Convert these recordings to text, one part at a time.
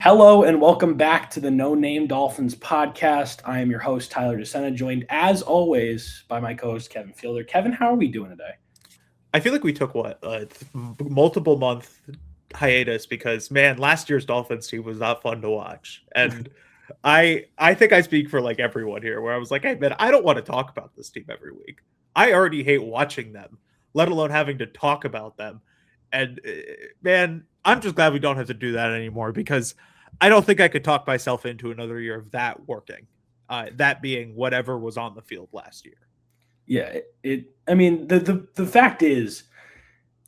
Hello and welcome back to the No Name Dolphins podcast. I am your host, Tyler DeSena, joined as always by my co-host, Kevin Fielder. Kevin, how are we doing today? I feel like we took multiple month hiatus because man, last year's Dolphins team was not fun to watch, and I think I speak for like everyone here where I was like, hey man, I don't want to talk about this team every week. I already hate watching them, let alone having to talk about them. And man, I'm just glad we don't have to do that anymore because I don't think I could talk myself into another year of that working. That being whatever was on the field last year. Yeah, the fact is,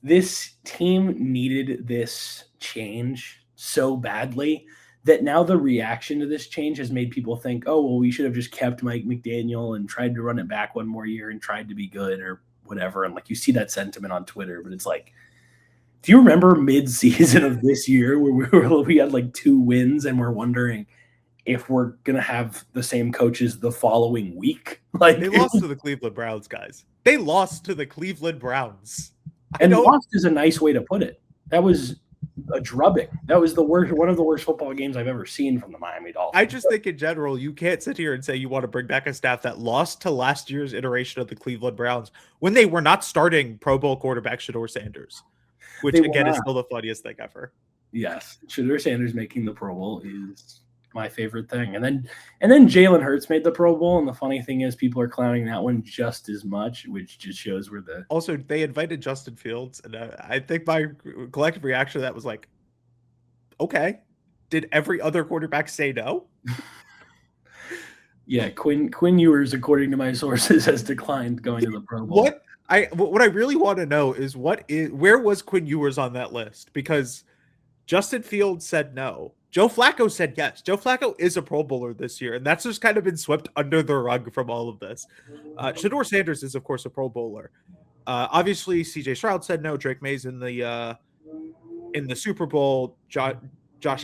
this team needed this change so badly that now the reaction to this change has made people think, oh, well, we should have just kept Mike McDaniel and tried to run it back one more year and tried to be good or whatever. And like you see that sentiment on Twitter, but it's like, do you remember mid-season of this year where we had like 2 wins and we're wondering if we're gonna have the same coaches the following week? Like they lost to the Cleveland Browns, guys. They lost to the Cleveland Browns. And lost is a nice way to put it. That was a drubbing. That was one of the worst football games I've ever seen from the Miami Dolphins. I just think in general, you can't sit here and say you want to bring back a staff that lost to last year's iteration of the Cleveland Browns when they were not starting Pro Bowl quarterback Shedeur Sanders, which again is still the funniest thing ever. Yes, Shedeur Sanders making the Pro Bowl is my favorite thing. And then Jalen Hurts made the Pro Bowl, and the funny thing is people are clowning that one just as much, which just shows where the also they invited Justin Fields, and I think my collective reaction to that was like, okay, did every other quarterback say no? Yeah, Quinn Ewers, according to my sources, has declined going to the Pro Bowl. What I really want to know is where was Quinn Ewers on that list? Because Justin Fields said no. Joe Flacco said yes. Joe Flacco is a Pro Bowler this year, and that's just kind of been swept under the rug from all of this. Shedeur Sanders is, of course, a Pro Bowler. Obviously, C.J. Stroud said no. Drake May's in the Super Bowl. Josh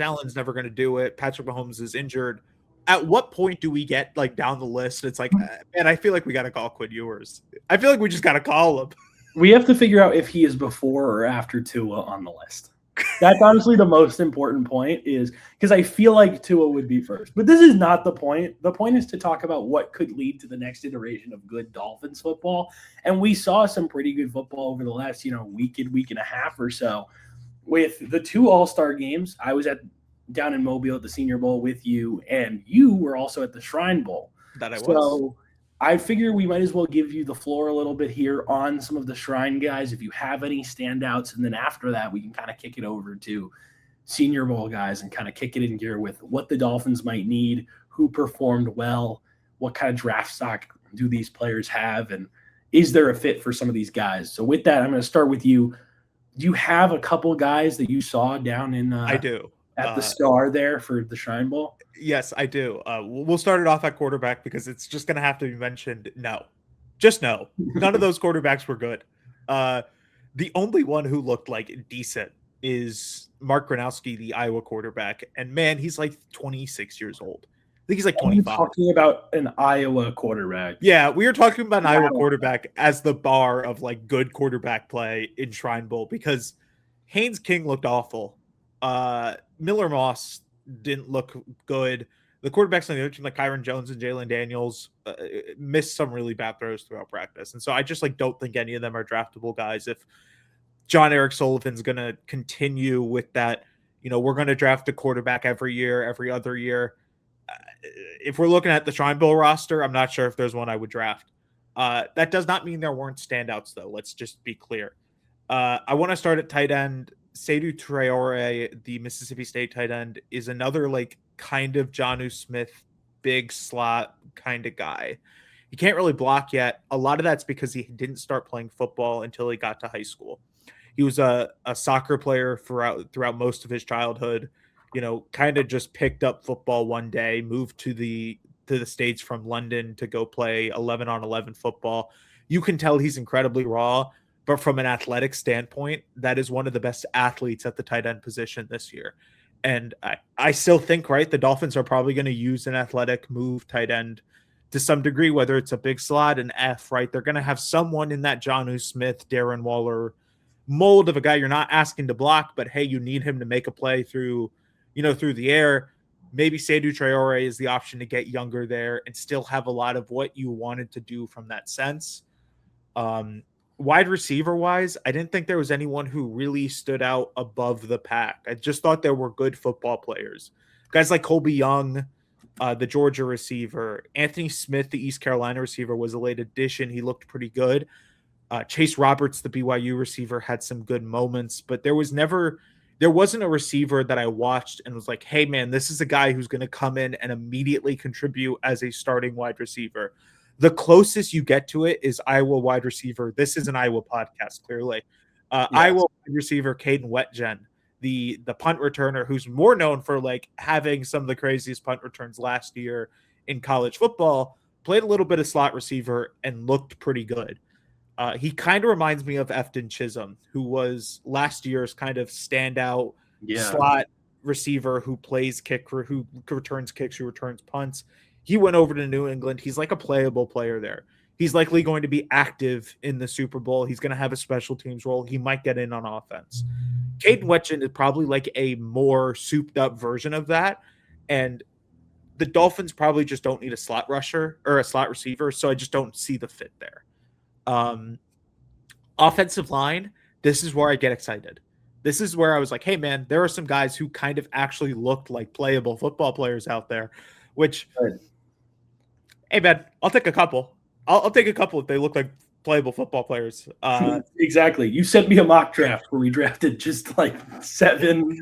Allen's never going to do it. Patrick Mahomes is injured. At what point do we get like down the list? It's like, man, I feel like we got to call Quinn Ewers. I feel like we just got to call him. We have to figure out if he is before or after Tua on the list. That's honestly the most important point, is because I feel like Tua would be first. But this is not the point. The point is to talk about what could lead to the next iteration of good Dolphins football. And we saw some pretty good football over the last, week and a half or so. With the 2 All-Star games, I was down in Mobile at the Senior Bowl with you, and you were also at the Shrine Bowl. That I was. So I figure we might as well give you the floor a little bit here on some of the Shrine guys, if you have any standouts. And then after that, we can kind of kick it over to Senior Bowl guys and kind of kick it in gear with what the Dolphins might need, who performed well, what kind of draft stock do these players have, and is there a fit for some of these guys? So with that, I'm going to start with you. Do you have a couple guys that you saw down in I do. At the Star there for the Shrine Bowl? Yes, I do. We'll start it off at quarterback because it's just going to have to be mentioned. No. Just no. None of those quarterbacks were good. The only one who looked like decent is Mark Gronowski, the Iowa quarterback. And man, he's like 26 years old. I think he's like 25. I'm talking about an Iowa quarterback. Yeah, we were talking about an Iowa quarterback as the bar of like good quarterback play in Shrine Bowl because Haynes King looked awful. Miller Moss didn't look good. The quarterbacks on the other team, like Kyron Jones and Jalen Daniels, missed some really bad throws throughout practice. And so I just like don't think any of them are draftable guys. If John Eric Sullivan's going to continue with that, we're going to draft a quarterback every year, every other year. If we're looking at the Shrine Bowl roster, I'm not sure if there's one I would draft. That does not mean there weren't standouts, though. Let's just be clear. I want to start at tight end. Seydou Traore, the Mississippi State tight end, is another like kind of Jonnu Smith, big slot kind of guy. He can't really block yet. A lot of that's because he didn't start playing football until he got to high school. He was a soccer player throughout most of his childhood. Kind of just picked up football one day, moved to the States from London to go play 11-on-11 football. You can tell he's incredibly raw. But from an athletic standpoint, that is one of the best athletes at the tight end position this year. And I still think, right, the Dolphins are probably going to use an athletic move tight end to some degree, whether it's a big slot, an F, right? They're going to have someone in that Jonnu Smith, Darren Waller mold of a guy you're not asking to block, but hey, you need him to make a play through, through the air. Maybe Seydou Traore is the option to get younger there and still have a lot of what you wanted to do from that sense. Wide receiver wise, I didn't think there was anyone who really stood out above the pack. I just thought there were good football players. Guys like Colby Young, the Georgia receiver. Anthony Smith, the East Carolina receiver, was a late addition. He looked pretty good. Chase Roberts, the BYU receiver, had some good moments, but there wasn't a receiver that I watched and was like, hey, man, this is a guy who's going to come in and immediately contribute as a starting wide receiver. The closest you get to it is Iowa wide receiver. This is an Iowa podcast, clearly. Yes. Iowa wide receiver Caden Wetjen, the punt returner, who's more known for like having some of the craziest punt returns last year in college football, played a little bit of slot receiver and looked pretty good. He kind of reminds me of Efton Chisholm, who was last year's kind of standout slot receiver who plays who returns kicks, who returns punts. He went over to New England. He's like a playable player there. He's likely going to be active in the Super Bowl. He's going to have a special teams role. He might get in on offense. Caden Wetjen is probably like a more souped up version of that. And the Dolphins probably just don't need a slot rusher or a slot receiver. So I just don't see the fit there. Offensive line, this is where I get excited. This is where I was like, hey, man, there are some guys who kind of actually looked like playable football players out there, which, hey, man, I'll take a couple. I'll take a couple if they look like playable football players. Exactly. You sent me a mock draft where we drafted just like 7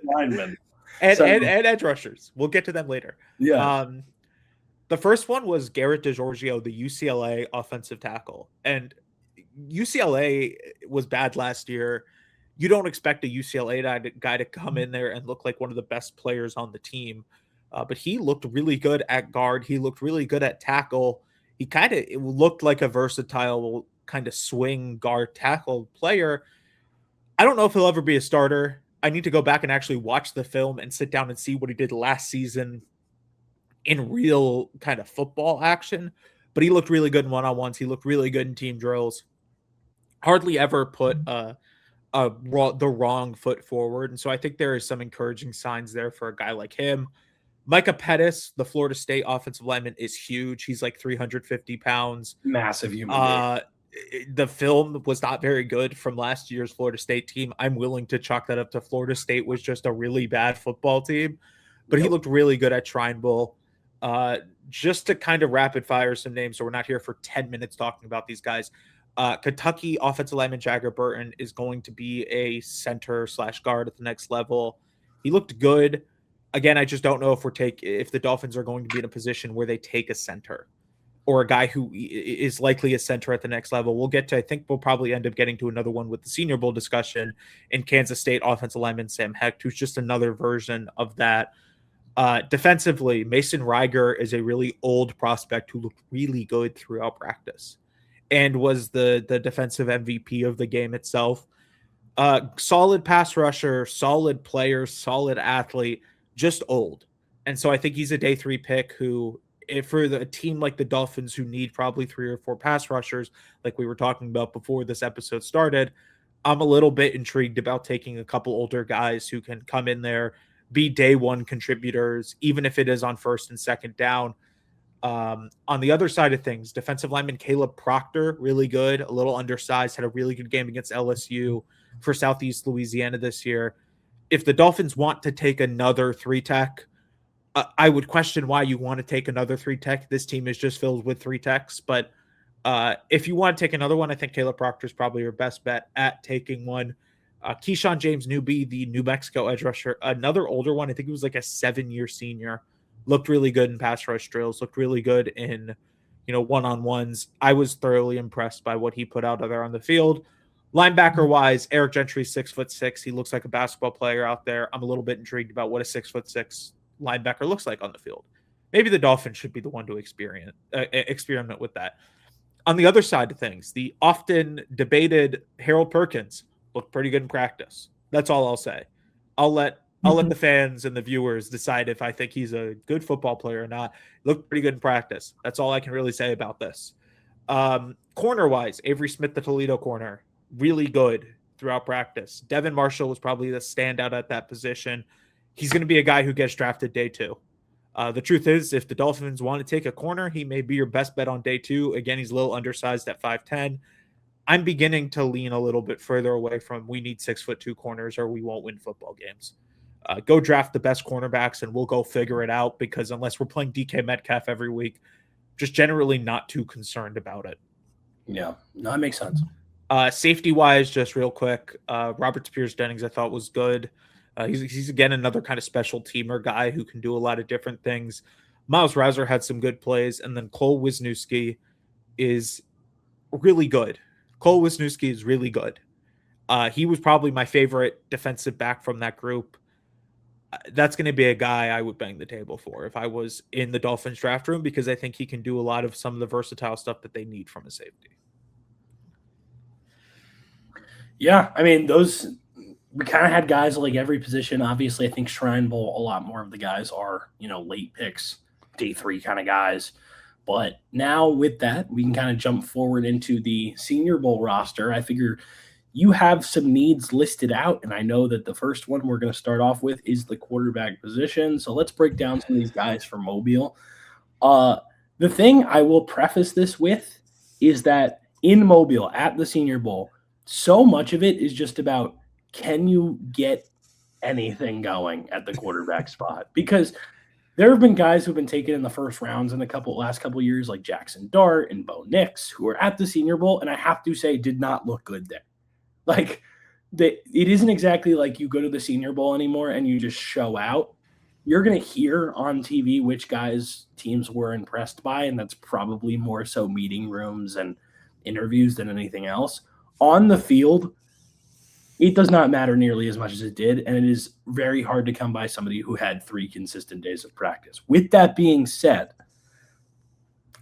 linemen. And edge rushers. We'll get to them later. Yeah. The first one was Garrett DiGiorgio, the UCLA offensive tackle. And UCLA was bad last year. You don't expect a UCLA guy to come in there and look like one of the best players on the team. But he looked really good at guard. He looked really good at tackle. He kind of looked like a versatile kind of swing guard tackle player. I don't know if he'll ever be a starter. I need to go back and actually watch the film and sit down and see what he did last season in real kind of football action. But he looked really good in one-on-ones. He looked really good in team drills. Hardly ever put the wrong foot forward. And so I think there is some encouraging signs there for a guy like him. Micah Pettis, the Florida State offensive lineman, is huge. He's like 350 pounds. Massive human being. The film was not very good from last year's Florida State team. I'm willing to chalk that up to Florida State was just a really bad football team. But he looked really good at Shrine Bowl. Just to kind of rapid fire some names, so we're not here for 10 minutes talking about these guys. Kentucky offensive lineman Jagger Burton is going to be a center / guard at the next level. He looked good. Again, I just don't know if the Dolphins are going to be in a position where they take a center or a guy who is likely a center at the next level. We'll get to, I think we'll probably end up getting to another one with the Senior Bowl discussion in Kansas State offensive lineman Sam Hecht, who's just another version of that. Defensively, Mason Reiger is a really old prospect who looked really good throughout practice and was the defensive MVP of the game itself. Solid pass rusher, solid player, solid athlete, just old. And so I think he's a day 3 pick who, if for a team like the Dolphins who need probably 3 or 4 pass rushers, like we were talking about before this episode started, I'm a little bit intrigued about taking a couple older guys who can come in there, be day 1 contributors, even if it is on first and second down. On the other side of things, defensive lineman Caleb Proctor, really good, a little undersized, had a really good game against LSU for Southeast Louisiana this year. If the Dolphins want to take another 3-tech, I would question why you want to take another 3-tech. This team is just filled with 3-techs. But if you want to take another one, I think Caleb Proctor is probably your best bet at taking one. Keyshawn James Newby, the New Mexico edge rusher, another older one. I think he was like a 7-year senior. Looked really good in pass rush drills. Looked really good in, one-on-ones. I was thoroughly impressed by what he put out there on the field. Linebacker-wise, Eric Gentry, 6'6". He looks like a basketball player out there. I'm a little bit intrigued about what a 6'6" linebacker looks like on the field. Maybe the Dolphins should be the one to experiment with that. On the other side of things, the often debated Harold Perkins looked pretty good in practice. That's all I'll say. I'll let the fans and the viewers decide if I think he's a good football player or not. Looked pretty good in practice. That's all I can really say about this. Corner-wise, Avery Smith, the Toledo corner, really good throughout practice. Devin Marshall was probably the standout at that position. he's going to be a guy who gets drafted day 2. The truth is, if the Dolphins want to take a corner, he may be your best bet on day 2. Again, he's a little undersized at 5'10". I'm beginning to lean a little bit further away from we need 6'2" corners or we won't win football games. Go draft the best cornerbacks and we'll go figure it out, because unless we're playing DK Metcalf every week, just generally not too concerned about it. Yeah, no, that makes sense. Safety-wise, just real quick, Robert Spears-Jennings I thought was good. He's again another kind of special teamer guy who can do a lot of different things. Miles Rouser had some good plays, and then Cole Wisniewski is really good. Cole Wisniewski is really good. He was probably my favorite defensive back from that group. That's going to be a guy I would bang the table for if I was in the Dolphins draft room, because I think he can do a lot of some of the versatile stuff that they need from a safety. Yeah, I mean, we kind of had guys like every position. Obviously, I think Shrine Bowl, a lot more of the guys are, late picks, day 3 kind of guys. But now with that, we can kind of jump forward into the Senior Bowl roster. I figure you have some needs listed out, and I know that the first one we're going to start off with is the quarterback position. So let's break down some of these guys for Mobile. The thing I will preface this with is that in Mobile at the Senior Bowl, so much of it is just about, can you get anything going at the quarterback spot? Because there have been guys who've been taken in the first rounds in the last couple of years, like Jackson Dart and Bo Nix, who are at the Senior Bowl, and I have to say did not look good there. Like, it isn't exactly like you go to the Senior Bowl anymore and you just show out. You're going to hear on TV which guys teams were impressed by, and that's probably more so meeting rooms and interviews than anything else. On the field, it does not matter nearly as much as it did, and it is very hard to come by somebody who had 3 consistent days of practice. With that being said,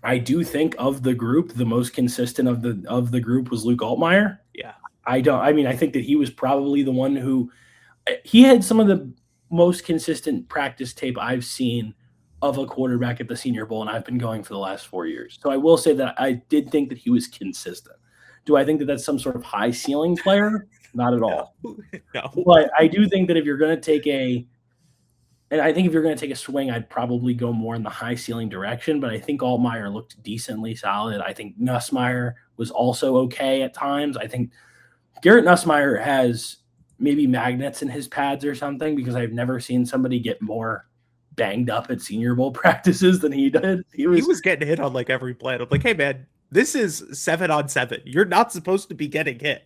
I do think of the group, the most consistent of the group was Luke Altmaier. Yeah. I think that he was probably the one who he had some of the most consistent practice tape I've seen of a quarterback at the Senior Bowl, and I've been going for the last 4 years. So I will say that I did think that he was consistent. Do I think that that's some sort of high ceiling player? Not at all. No. But I do think that if you're going to take a swing, I'd probably go more in the high ceiling direction. But I think Altmaier looked decently solid. I think Nussmeier was also okay at times. I think Garrett Nussmeier has maybe magnets in his pads or something, because I've never seen somebody get more banged up at Senior Bowl practices than he did. He was getting hit on like every play. I'm like, hey man, this is 7-on-7. You're not supposed to be getting hit.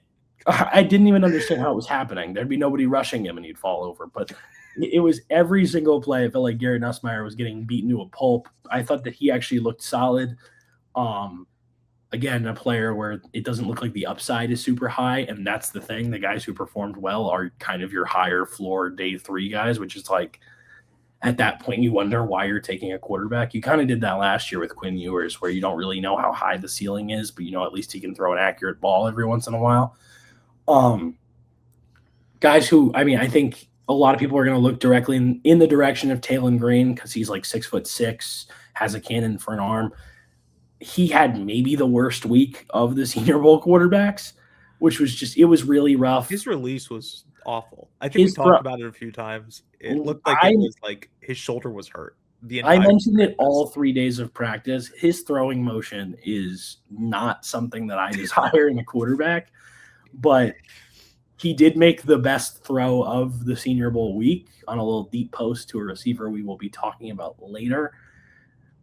I didn't even understand how it was happening. There'd be nobody rushing him and he'd fall over. But it was every single play. I felt like Garrett Nussmeier was getting beaten to a pulp. I thought that he actually looked solid. Again, a player where it doesn't look like the upside is super high, and that's the thing. The guys who performed well are kind of your higher floor day 3 guys, which is like, at that point, you wonder why you're taking a quarterback. You kind of did that last year with Quinn Ewers, where you don't really know how high the ceiling is, but at least he can throw an accurate ball every once in a while. Guys who, I think a lot of people are going to look directly in the direction of Taylon Green, because he's like 6'6", has a cannon for an arm. He had maybe the worst week of the Senior Bowl quarterbacks, which was it was really rough. His release was awful. I think we talked about it a few times. It looked like it was like his shoulder was hurt. I mentioned it all 3 days of practice. His throwing motion is not something that I desire in a quarterback, but he did make the best throw of the Senior Bowl week on a little deep post to a receiver we will be talking about later.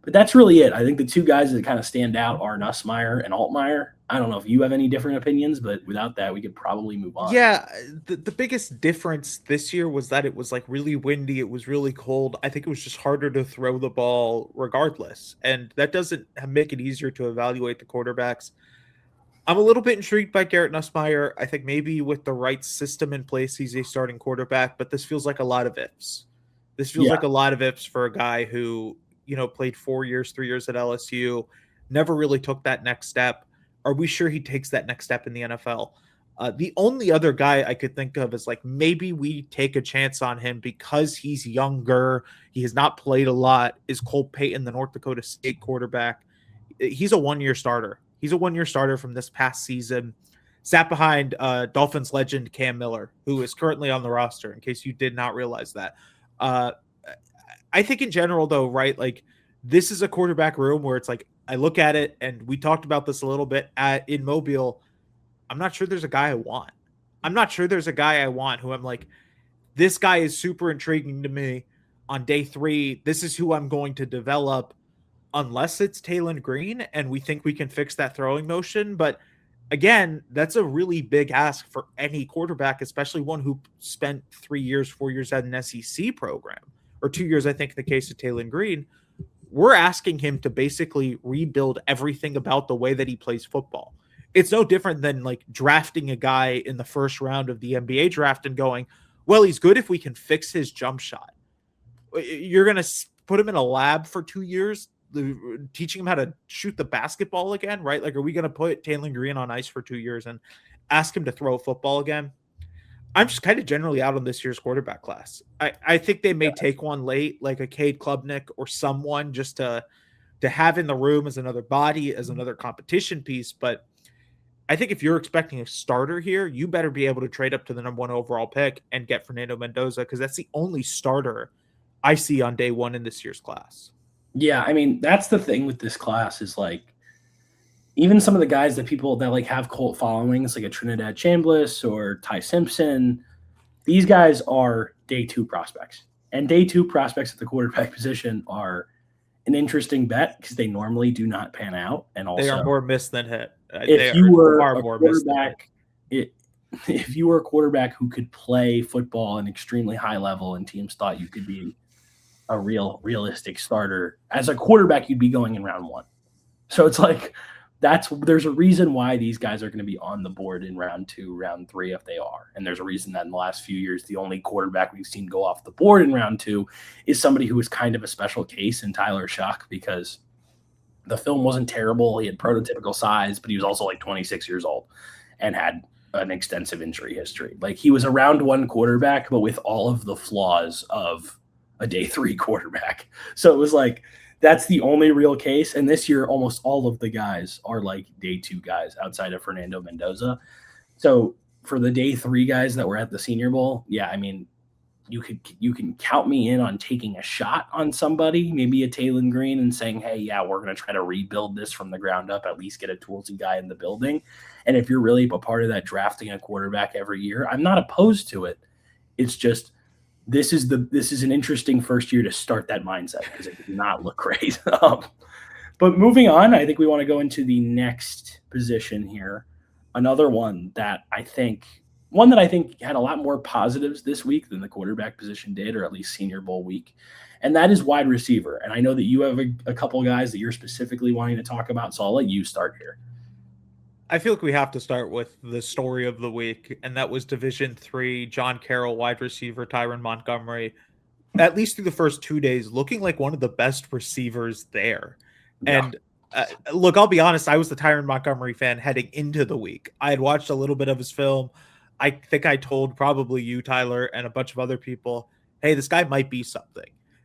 But that's really it. I think the 2 guys that kind of stand out are Nussmeier and Altmaier. I don't know if you have any different opinions, but without that, we could probably move on. Yeah, the biggest difference this year was that it was like really windy. It was really cold. I think it was just harder to throw the ball regardless. And that doesn't make it easier to evaluate the quarterbacks. I'm a little bit intrigued by Garrett Nussmeier. I think maybe with the right system in place, he's a starting quarterback, but this feels like a lot of ifs. This feels like a lot of ifs for a guy who, played 4 years, 3 years at LSU, never really took that next step. Are we sure he takes that next step in the NFL? The only other guy I could think of is like, maybe we take a chance on him because he's younger. He has not played a lot, is Cole Payton, the North Dakota State quarterback. He's a 1-year starter. He's a 1-year starter from this past season. Sat behind Dolphins legend Cam Miller, who is currently on the roster, in case you did not realize that. I think in general, though, right, like this is a quarterback room where it's like I look at it, and we talked about this a little bit in Mobile. I'm not sure there's a guy I want. I'm not sure there's a guy I want who I'm like, this guy is super intriguing to me on day 3. This is who I'm going to develop, unless it's Taylon Green and we think we can fix that throwing motion. But again, that's a really big ask for any quarterback, especially one who spent 3 years, 4 years at an SEC program, or 2 years, I think, in the case of Taylon Green. We're asking him to basically rebuild everything about the way that he plays football. It's no different than like drafting a guy in the first round of the NBA draft and going, well, he's good if we can fix his jump shot. You're going to put him in a lab for 2 years, teaching him how to shoot the basketball again, right? Like, are we going to put Taylon Green on ice for 2 years and ask him to throw a football again? I'm just kind of generally out on this year's quarterback class. I think they may take one late, like a Cade Klubnik or someone, just to have in the room as another body, as another competition piece. But I think if you're expecting a starter here, you better be able to trade up to the number 1 overall pick and get Fernando Mendoza, because that's the only starter I see on day 1 in this year's class. Yeah, I mean, that's the thing with this class is like, even some of the guys that people that like have cult followings, like a Trinidad Chambliss or Ty Simpson, these guys are day 2 prospects. And day 2 prospects at the quarterback position are an interesting bet because they normally do not pan out. And also, they are more miss than hit. If you were a quarterback, if you were a quarterback who could play football at an extremely high level and teams thought you could be a realistic starter as a quarterback, you'd be going in round 1. So it's like, there's a reason why these guys are going to be on the board in round 2, round 3, if they are. And there's a reason that in the last few years, the only quarterback we've seen go off the board in round 2 is somebody who was kind of a special case in Tyler Shuck, because the film wasn't terrible. He had prototypical size, but he was also like 26 years old and had an extensive injury history. Like, he was a round 1 quarterback, but with all of the flaws of a day 3 quarterback. So it was like, that's the only real case. And this year, almost all of the guys are like day 2 guys outside of Fernando Mendoza. So for the day 3 guys that were at the Senior Bowl, yeah, I mean, you can count me in on taking a shot on somebody, maybe a Taylon Green, and saying, hey, yeah, we're going to try to rebuild this from the ground up, at least get a toolsy guy in the building. And if you're really a part of that, drafting a quarterback every year, I'm not opposed to it. It's just, this is an interesting first year to start that mindset, because it did not look great. But moving on, I think we want to go into the next position here. Another one that I think had a lot more positives this week than the quarterback position did, or at least Senior Bowl week. And that is wide receiver. And I know that you have a couple guys that you're specifically wanting to talk about, so I'll let you start here. I feel like we have to start with the story of the week, and that was Division III, John Carroll, wide receiver, Tyron Montgomery, at least through the first 2 days, looking like one of the best receivers there. Yeah. And look, I'll be honest, I was the Tyron Montgomery fan heading into the week. I had watched a little bit of his film. I think I told probably you, Tyler, and a bunch of other people, hey, this guy might be something.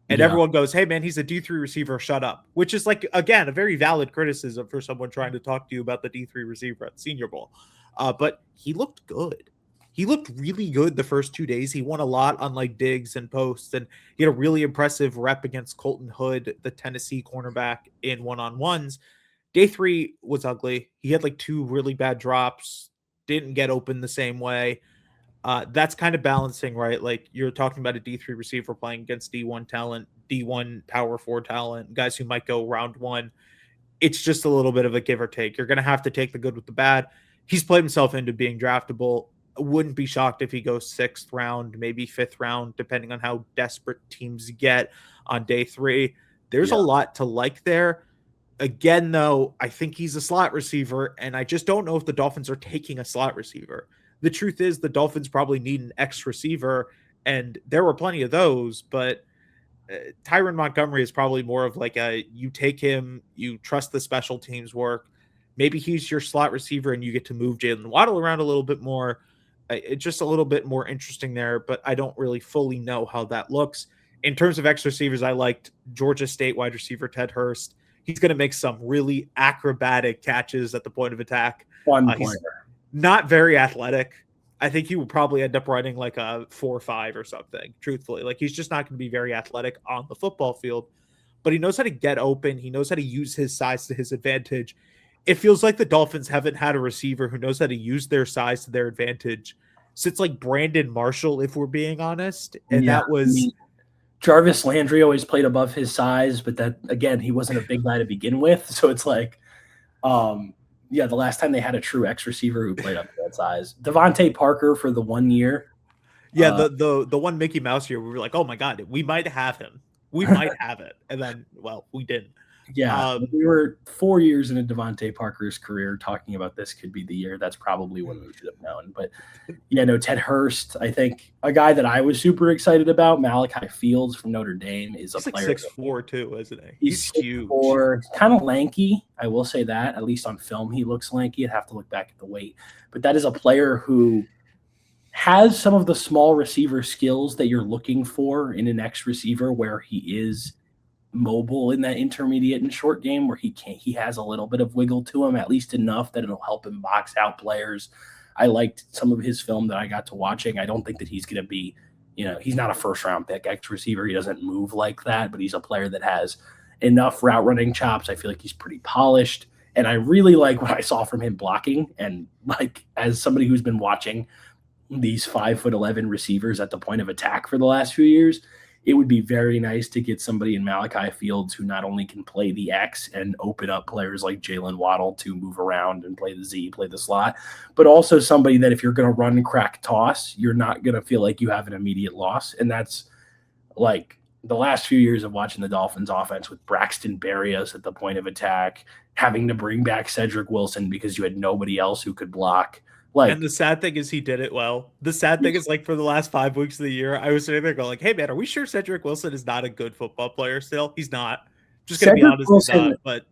And everyone goes, hey, man, he's a D3 receiver. Shut up. Which is, like, again, a very valid criticism for someone trying to talk to you about the D3 receiver at Senior Bowl. But he looked good. He looked really good the first 2 days. He won a lot on, like, digs and posts. And he had a really impressive rep against Colton Hood, the Tennessee cornerback, in one-on-ones. Day 3 was ugly. He had, like, 2 really bad drops. Didn't get open the same way. That's kind of balancing, right? Like, you're talking about a D3 receiver playing against D1 talent, D1 power 4 talent, guys who might go round 1. It's just a little bit of a give or take. You're going to have to take the good with the bad. He's played himself into being draftable. I wouldn't be shocked if he goes 6th round, maybe 5th round, depending on how desperate teams get on day 3. There's a lot to like there. Again, though, I think he's a slot receiver, and I just don't know if the Dolphins are taking a slot receiver. The truth is the Dolphins probably need an X receiver, and there were plenty of those, but Tyron Montgomery is probably more of like you take him, you trust the special teams work. Maybe he's your slot receiver and you get to move Jalen Waddle around a little bit more. It's just a little bit more interesting there, but I don't really fully know how that looks. In terms of X receivers, I liked Georgia State wide receiver Ted Hurst. He's going to make some really acrobatic catches at the point of attack. Fun player. Not very athletic. I think he will probably end up running like a 4.5 or something, truthfully. Like, he's just not going to be very athletic on the football field, but he knows how to get open. He knows how to use his size to his advantage. It feels like the Dolphins haven't had a receiver who knows how to use their size to their advantage since like Brandon Marshall, if we're being honest. And Yeah, that was Jarvis Landry always played above his size, but that again, he wasn't a big guy to begin with. So it's like, the last time they had a true X receiver who played up to that size, Devontae Parker for the 1 year. the one Mickey Mouse year, we were like, oh my God, we might have him. We might have it. And then, well, we didn't. Yeah, we were 4 years into Devontae Parker's career talking about this could be the year. That's probably when we should have known. But Ted Hurst, I think a guy that I was super excited about, Malachi Fields from Notre Dame, is he's a like player. 6'4" too, isn't he? He's huge. Kind of lanky. I will say that. At least on film, he looks lanky. I'd have to look back at the weight. But that is a player who has some of the small receiver skills that you're looking for in an X receiver, where he is mobile in that intermediate and short game, where he has a little bit of wiggle to him, at least enough that it'll help him box out players. I liked some of his film that I got to watching. I don't think that he's going to be, he's not a first round pick X receiver. He doesn't move like that, but he's a player that has enough route running chops. I feel like he's pretty polished, and I really like what I saw from him blocking. And like, as somebody who's been watching these 5'11" receivers at the point of attack for the last few years, it would be very nice to get somebody in Malachi Fields who not only can play the X and open up players like Jalen Waddle to move around and play the Z, play the slot, but also somebody that if you're going to run, crack, toss, you're not going to feel like you have an immediate loss. And that's like the last few years of watching the Dolphins offense with Braxton Berrios at the point of attack, having to bring back Cedric Wilson because you had nobody else who could block. And the sad thing is he did it well. The sad thing is, like, for the last 5 weeks of the year, I was sitting there going like, hey man, are we sure Cedric Wilson is not a good football player still? He's not. Just going to be honest, he's not. But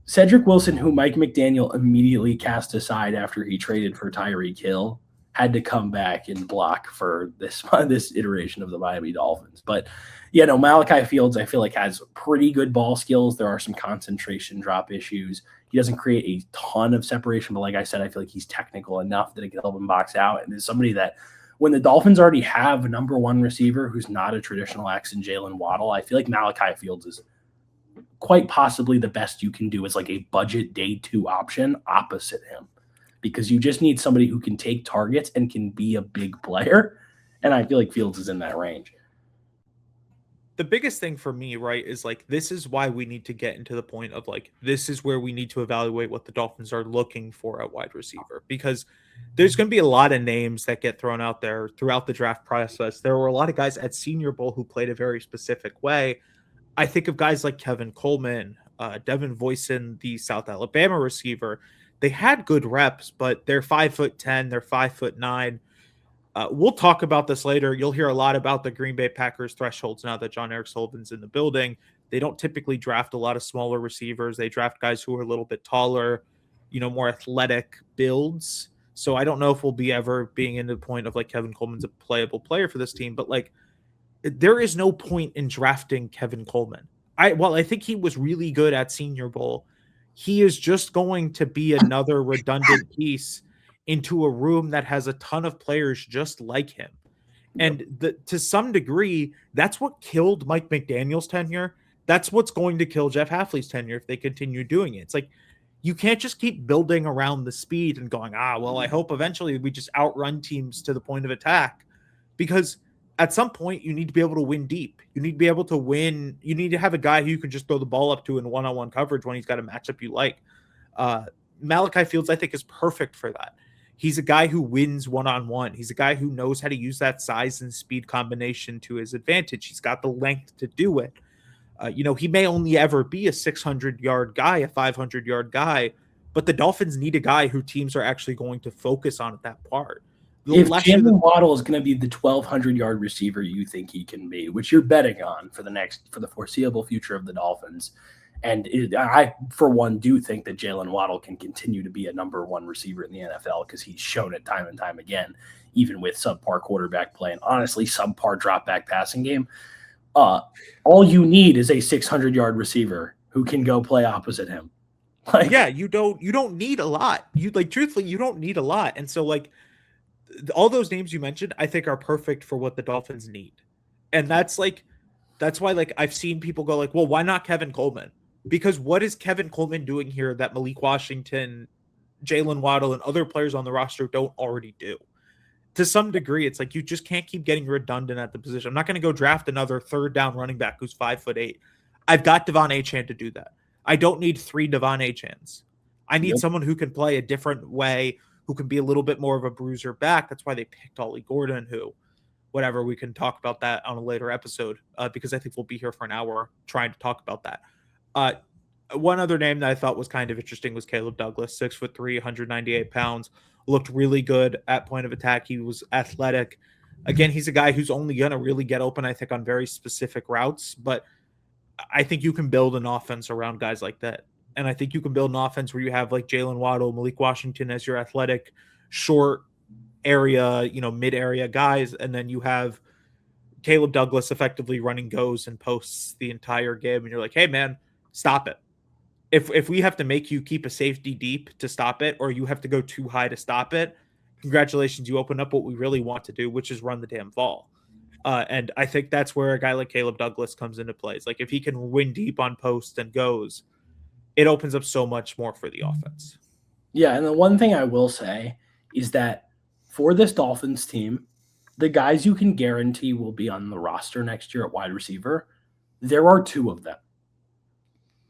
Cedric Wilson, who Mike McDaniel immediately cast aside after he traded for Tyreek Hill, had to come back and block for this iteration of the Miami Dolphins. But Malachi Fields, I feel like, has pretty good ball skills. There are some concentration drop issues. He doesn't create a ton of separation, but like I said, I feel like he's technical enough that it can help him box out. And is somebody that, when the Dolphins already have a number one receiver who's not a traditional X in Jalen Waddle, I feel like Malachi Fields is quite possibly the best you can do as like a budget day 2 option opposite him, because you just need somebody who can take targets and can be a big player. And I feel like Fields is in that range. The biggest thing for me, right, is like, this is why we need to get into the point of like, this is where we need to evaluate what the Dolphins are looking for at wide receiver, because there's going to be a lot of names that get thrown out there throughout the draft process. There were a lot of guys at Senior Bowl who played a very specific way. I think of guys like Kevin Coleman, Devin Voisin, the South Alabama receiver. They had good reps, but they're 5'10", they're 5'9". We'll talk about this later. You'll hear a lot about the Green Bay Packers thresholds now that John Eric Sullivan's in the building. They don't typically draft a lot of smaller receivers. They draft guys who are a little bit taller, more athletic builds. So I don't know if we'll be ever being into the point of like Kevin Coleman's a playable player for this team, but like, there is no point in drafting Kevin Coleman. I think he was really good at Senior Bowl. He is just going to be another redundant piece into a room that has a ton of players just like him. And to some degree, that's what killed Mike McDaniel's tenure. That's what's going to kill Jeff Hafley's tenure if they continue doing it. It's like, you can't just keep building around the speed and going, I hope eventually we just outrun teams to the point of attack. Because at some point, you need to be able to win deep. You need to be able to win. You need to have a guy who you can just throw the ball up to in one-on-one coverage when he's got a matchup you like. Malachi Fields, I think, is perfect for that. He's a guy who wins one-on-one. He's a guy who knows how to use that size and speed combination to his advantage. He's got the length to do it. He may only ever be a 600-yard guy, a 500-yard guy, but the Dolphins need a guy who teams are actually going to focus on at that part. If Jalen Waddle is going to be the 1,200-yard receiver you think he can be, which you're betting on for the foreseeable future of the Dolphins, and I, for one, do think that Jalen Waddle can continue to be a number one receiver in the NFL because he's shown it time and time again, even with subpar quarterback play and honestly subpar drop back passing game. All you need is a 600-yard receiver who can go play opposite him. You don't need a lot. Truthfully, you don't need a lot. And so all those names you mentioned, I think are perfect for what the Dolphins need. And that's why like I've seen people go like, well, why not Kevin Coleman? Because what is Kevin Coleman doing here that Malik Washington, Jalen Waddle, and other players on the roster don't already do? To some degree, it's like you just can't keep getting redundant at the position. I'm not going to go draft another third down running back who's 5'8". I've got Devon Achane to do that. I don't need 3 Devon Achanes. I need someone who can play a different way, who can be a little bit more of a bruiser back. That's why they picked Ollie Gordon, who, whatever, we can talk about that on a later episode because I think we'll be here for an hour trying to talk about that. One other name that I thought was kind of interesting was Caleb Douglas, 6'3", 198 pounds, looked really good at point of attack. He was athletic. Again, he's a guy who's only going to really get open, I think, on very specific routes, but I think you can build an offense around guys like that. And I think you can build an offense where you have like Jalen Waddle, Malik Washington as your athletic, short area, mid-area guys, and then you have Caleb Douglas effectively running goes and posts the entire game, and you're like, hey, man, stop it. If we have to make you keep a safety deep to stop it, or you have to go too high to stop it, congratulations, you open up what we really want to do, which is run the damn ball. And I think that's where a guy like Caleb Douglas comes into play. It's like if he can win deep on post and goes, it opens up so much more for the offense. Yeah, and the one thing I will say is that for this Dolphins team, the guys you can guarantee will be on the roster next year at wide receiver, there are 2 of them.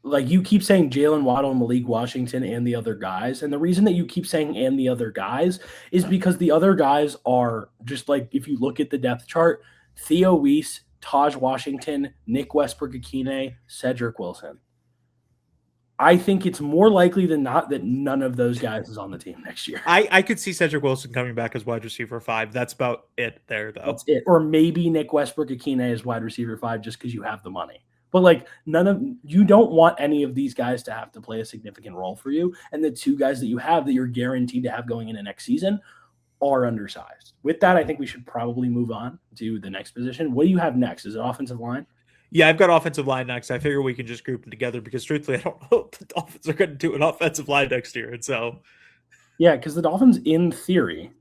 Like you keep saying Jalen Waddle and Malik Washington and the other guys. And the reason that you keep saying and the other guys is because the other guys are just like, if you look at the depth chart, Theo Weiss, Taj Washington, Nick Westbrook-Akine, Cedric Wilson. I think it's more likely than not that none of those guys is on the team next year. I could see Cedric Wilson coming back as wide receiver 5. That's about it there, though. That's it. Or maybe Nick Westbrook-Akine as wide receiver 5 just because you have the money. But like you don't want any of these guys to have to play a significant role for you. And the 2 guys that you have that you're guaranteed to have going into next season are undersized. With that, I think we should probably move on to the next position. What do you have next? Is it offensive line? Yeah, I've got offensive line next. I figure we can just group them together because truthfully, I don't know if the Dolphins are going to do an offensive line next year. And so, yeah, because the Dolphins, in theory,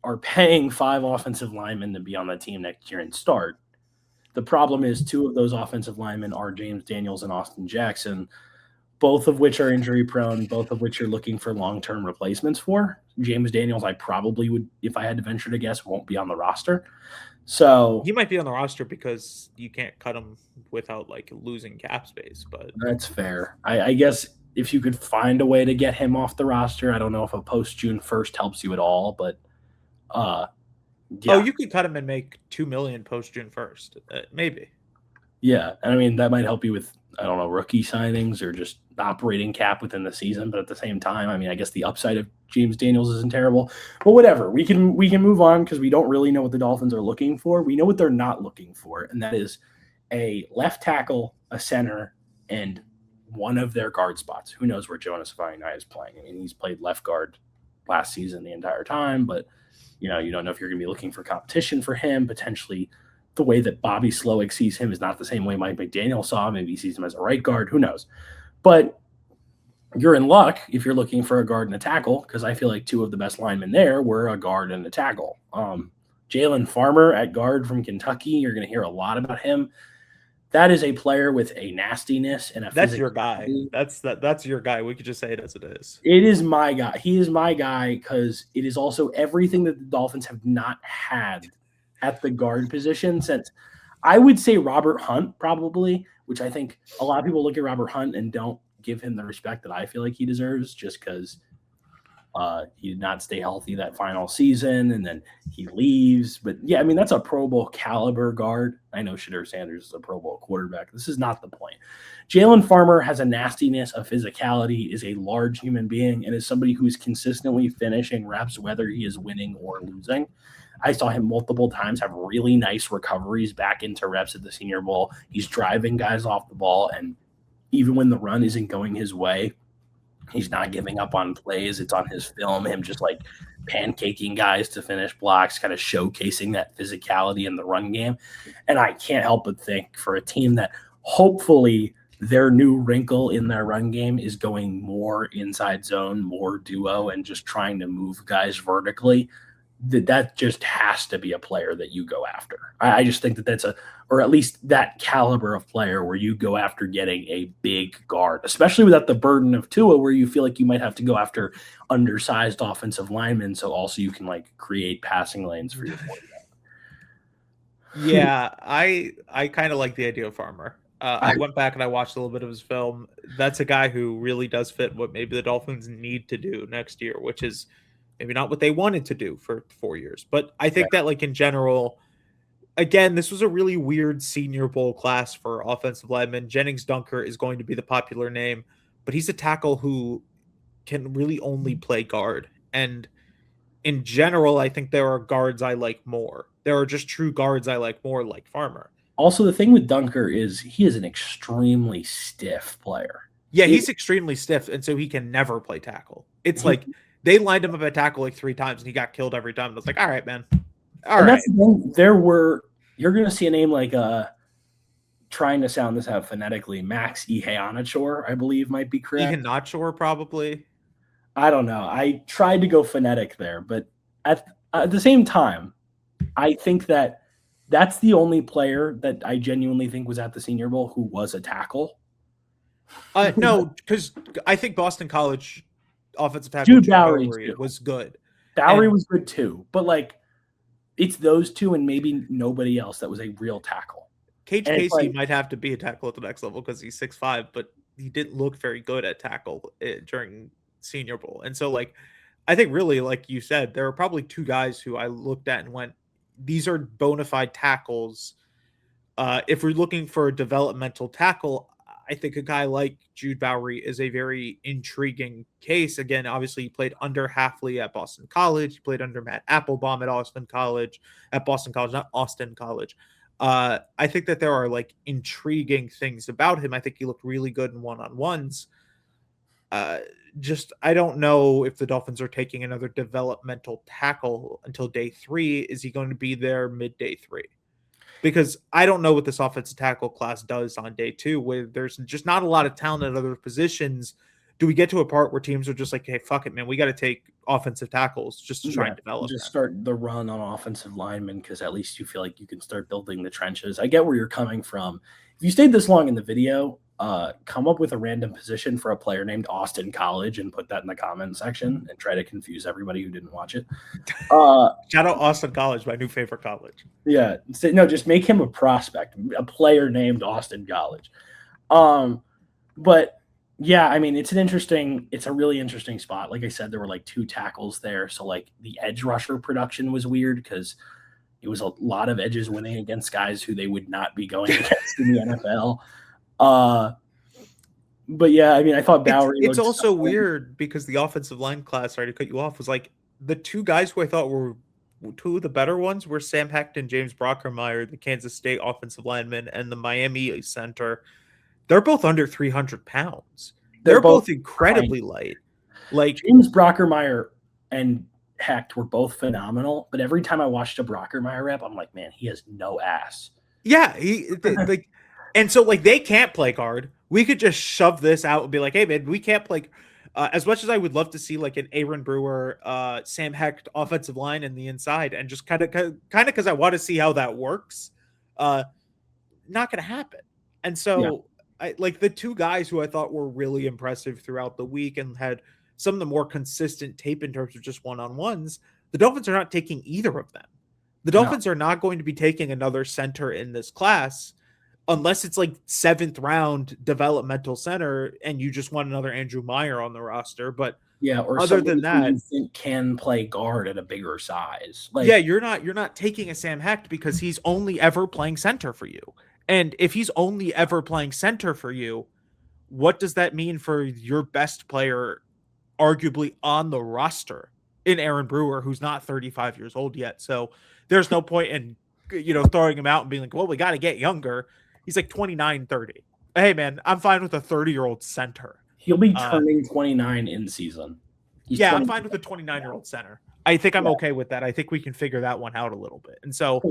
are paying 5 offensive linemen to be on the team next year and start. The problem is 2 of those offensive linemen are James Daniels and Austin Jackson, both of which are injury prone, both of which are looking for long-term replacements for. James Daniels, I probably would, if I had to venture to guess, won't be on the roster. So he might be on the roster because you can't cut him without like losing cap space, but that's fair. I guess if you could find a way to get him off the roster, I don't know if a post June 1st helps you at all, but yeah. Oh, you could cut him and make $2 million post June 1st, maybe. Yeah, and I mean that might help you with rookie signings or just operating cap within the season. But at the same time, I mean, I guess the upside of James Daniels isn't terrible. But whatever, we can move on because we don't really know what the Dolphins are looking for. We know what they're not looking for, and that is a left tackle, a center, and one of their guard spots. Who knows where Jonas Vainai is playing? I mean, he's played left guard last season the entire time, but you don't know if you're going to be looking for competition for him. Potentially, the way that Bobby Slowick sees him is not the same way Mike McDaniel saw him. Maybe he sees him as a right guard. Who knows? But you're in luck if you're looking for a guard and a tackle, because I feel like 2 of the best linemen there were a guard and a tackle. Jalen Farmer at guard from Kentucky. You're going to hear a lot about him. That is a player with a nastiness and a. That's your guy. That's your guy. We could just say it as it is. It is my guy. He is my guy because it is also everything that the Dolphins have not had at the guard position since, I would say, Robert Hunt probably, which I think a lot of people look at Robert Hunt and don't give him the respect that I feel like he deserves just because he did not stay healthy that final season and then he leaves. But yeah, I mean, that's a Pro Bowl caliber guard. I know Shadur Sanders is a Pro Bowl quarterback. This is not the point. Jalen Farmer has a nastiness, a physicality, is a large human being, and is somebody who is consistently finishing reps, whether he is winning or losing. I saw him multiple times have really nice recoveries back into reps at the Senior Bowl. He's driving guys off the ball, and even when the run isn't going his way, he's not giving up on plays. It's on his film, him just like pancaking guys to finish blocks, kind of showcasing that physicality in the run game. And I can't help but think for a team that hopefully their new wrinkle in their run game is going more inside zone, more duo, and just trying to move guys vertically. that just has to be a player that you go after. I just think that that's or at least that caliber of player where you go after getting a big guard, especially without the burden of Tua, where you feel like you might have to go after undersized offensive linemen. So also you can like create passing lanes for your quarterback. Yeah, I kind of like the idea of Farmer. I went back and I watched a little bit of his film. That's a guy who really does fit what maybe the Dolphins need to do next year, which is maybe not what they wanted to do for 4 years. But I think that, like, in general, again, this was a really weird Senior Bowl class for offensive linemen. Jennings Dunker is going to be the popular name, but he's a tackle who can really only play guard. And in general, I think there are guards I like more. There are just true guards I like more, like Farmer. Also, the thing with Dunker is he is an extremely stiff player. Yeah, he's extremely stiff, and so he can never play tackle. It's like they lined him up at tackle like 3 times, and he got killed every time. And it's like, all right, man. All right. That's the thing. You're going to see a name like trying to sound this out phonetically, Max Iheanacho, I believe might be correct. Iheanacho, probably. I don't know. I tried to go phonetic there, but at the same time, I think that's the only player that I genuinely think was at the Senior Bowl who was a tackle. No, because I think Boston College offensive tackle Jude Bowery was good. Bowery was good too, but like it's those two and maybe nobody else that was a real tackle. Cage Casey might have to be a tackle at the next level because he's 6'5", but he didn't look very good at tackle during Senior Bowl. And so, like, I think really, like you said, there are probably 2 guys who I looked at and went, these are bona fide tackles. If we're looking for a developmental tackle, I think a guy like Jude Bowery is a very intriguing case. Again, obviously, he played under Hafley at Boston College. He played under Matt Applebaum at Boston College, not Austin College. I think that there are like intriguing things about him. I think he looked really good in one-on-ones. I don't know if the Dolphins are taking another developmental tackle until day 3. Is he going to be there mid-day 3? Because I don't know what this offensive tackle class does on day 2, where there's just not a lot of talent at other positions. Do we get to a part where teams are just like, hey, fuck it, man, we got to take offensive tackles just to try and develop just start the run on offensive linemen, because at least you feel like you can start building the trenches. I get where you're coming from. If you stayed this long in the video, come up with a random position for a player named Austin College and put that in the comment section and try to confuse everybody who didn't watch it. Shout out Austin College, my new favorite college. Yeah. No, just make him a prospect, a player named Austin College. But yeah, I mean, it's a really interesting spot. Like I said, there were like 2 tackles there. So like the edge rusher production was weird because it was a lot of edges winning against guys who they would not be going against in the NFL. But yeah, I mean, I thought Bowery. It's also weird because the offensive line class, sorry to cut you off, was like the 2 guys who I thought were 2 of the better ones were Sam Hecht and James Brockermeyer, the Kansas State offensive lineman, and the Miami center. They're both under 300 pounds. They're both incredibly light. Like James Brockermeyer and Hecht were both phenomenal, but every time I watched a Brockermeyer rep, I'm like, man, he has no ass. Yeah, like, and so like they can't play guard. We could just shove this out and be like, hey man, we can't play. As much as I would love to see like an Aaron Brewer, Sam Hecht offensive line in the inside, and just kind of because I want to see how that works. Not going to happen. And so I like the 2 guys who I thought were really impressive throughout the week and had some of the more consistent tape in terms of just one-on-ones. The Dolphins are not taking either of them. The Dolphins are not going to be taking another center in this class unless it's like 7th round developmental center and you just want another Andrew Meyer on the roster. But yeah, or other than that, you think can play guard at a bigger size. Like, yeah, you're not taking a Sam Hecht because he's only ever playing center for you. And if he's only ever playing center for you, what does that mean for your best player, arguably on the roster, in Aaron Brewer, who's not 35 years old yet? So there's no point in, throwing him out and being like, well, we got to get younger. He's like 29, 30. Hey, man, I'm fine with a 30-year-old center. He'll be turning 29 in season. I'm fine with a 29-year-old center. I think I'm okay with that. I think we can figure that one out a little bit. And so,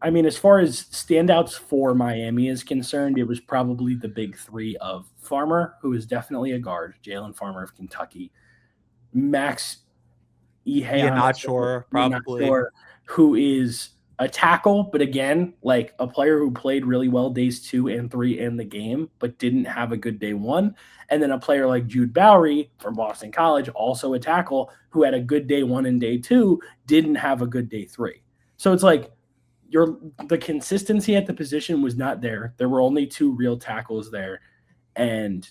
I mean, as far as standouts for Miami is concerned, it was probably the big 3 of Farmer, who is definitely a guard, Jalen Farmer of Kentucky, Max Yeah, not sure, probably. Who is a tackle, but again, like a player who played really well days 2 and 3 in the game, but didn't have a good day 1. And then a player like Jude Bowery from Boston College, also a tackle, who had a good day 1 and day 2, didn't have a good day 3. So it's like the consistency at the position was not there. There were only 2 real tackles there, and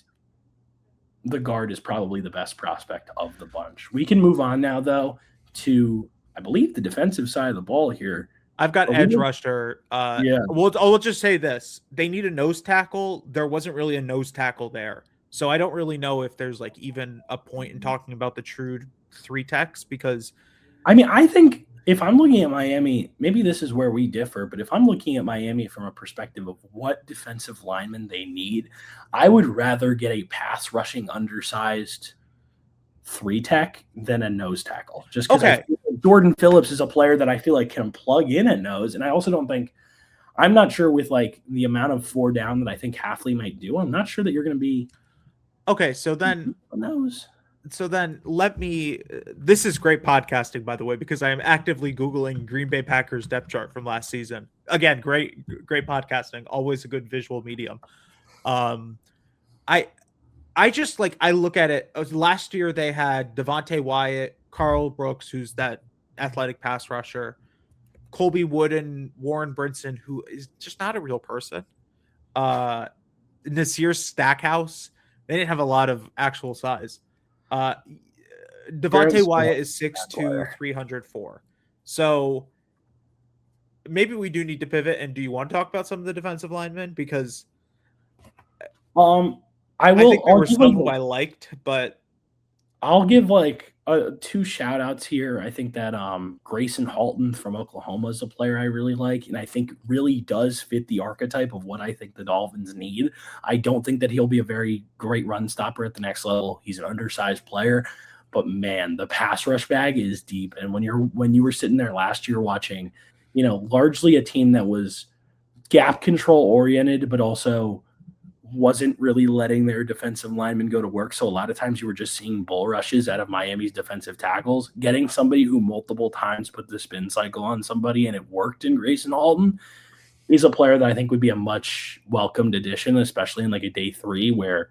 the guard is probably the best prospect of the bunch. We can move on now, though, to, I believe, the defensive side of the ball here. I've got edge rusher. Yeah. We'll just say this. They need a nose tackle. There wasn't really a nose tackle there. So I don't really know if there's like even a point in talking about the true 3 techs, because I mean, I think if I'm looking at Miami, maybe this is where we differ, but if I'm looking at Miami from a perspective of what defensive linemen they need, I would rather get a pass rushing undersized 3 tech than a nose tackle. Just because okay. Jordan Phillips is a player that I feel like can plug in at nose. And I also don't think, I'm not sure with like the amount of 4 down that I think Halfley might do, I'm not sure that you're going to be okay. So then nose. So then let me, this is great podcasting, by the way, because I am actively Googling Green Bay Packers depth chart from last season. Again, great podcasting, always a good visual medium. I just like, I look at it, last year they had Devontae Wyatt, Carl Brooks, who's that athletic pass rusher, Colby Wooden, Warren Brinson, who is just not a real person. Nasir Stackhouse, they didn't have a lot of actual size. Devontae Wyatt is 6'2", 304. So maybe we do need to pivot. And do you want to talk about some of the defensive linemen? Because I think there were some who I liked, but I'll give like 2 shout outs here. I think that Grayson Halton from Oklahoma is a player I really like, and I think really does fit the archetype of what I think the Dolphins need. I don't think that he'll be a very great run stopper at the next level. He's an undersized player, but man, the pass rush bag is deep. And when you were sitting there last year watching, largely a team that was gap control oriented, but also wasn't really letting their defensive linemen go to work. So a lot of times you were just seeing bull rushes out of Miami's defensive tackles. Getting somebody who multiple times put the spin cycle on somebody and it worked in Grayson Halton is a player that I think would be a much welcomed addition, especially in like a day 3 where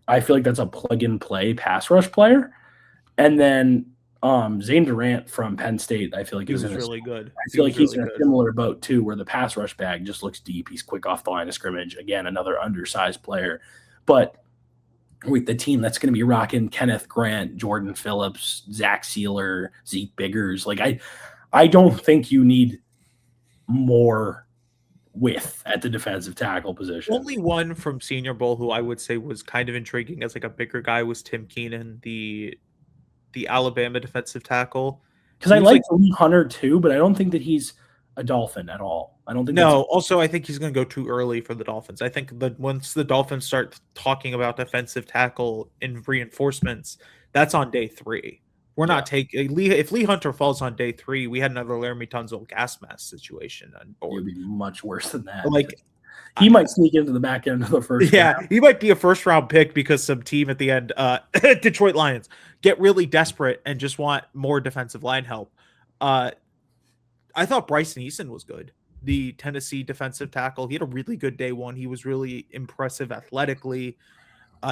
I feel like that's a plug and play pass rush player. And then Zane Durant from Penn State, I feel like he was really good. I feel like he's in a similar boat too, where the pass rush bag just looks deep. He's quick off the line of scrimmage. Again, another undersized player. But with the team that's going to be rocking Kenneth Grant, Jordan Phillips, Zach Sealer, Zeke Biggers, like I don't think you need more width at the defensive tackle position. Only one from Senior Bowl who I would say was kind of intriguing as like a bigger guy was Tim Keenan, the Alabama defensive tackle. Because I like Lee Hunter too, but I don't think that he's a Dolphin at all. I don't think. No. Also, I think he's going to go too early for the Dolphins. I think that once the Dolphins start talking about defensive tackle in reinforcements, that's on day 3. We're not taking if Lee Hunter falls on day 3, we had another Laramie Tunsil gas mask situation on board. It would be much worse than that. Like he might sneak into the back end of the first round. He might be a first round pick because some team at the end, Detroit Lions, get really desperate and just want more defensive line help. I thought Bryson Eason was good. The Tennessee defensive tackle. He had a really good day 1. He was really impressive athletically.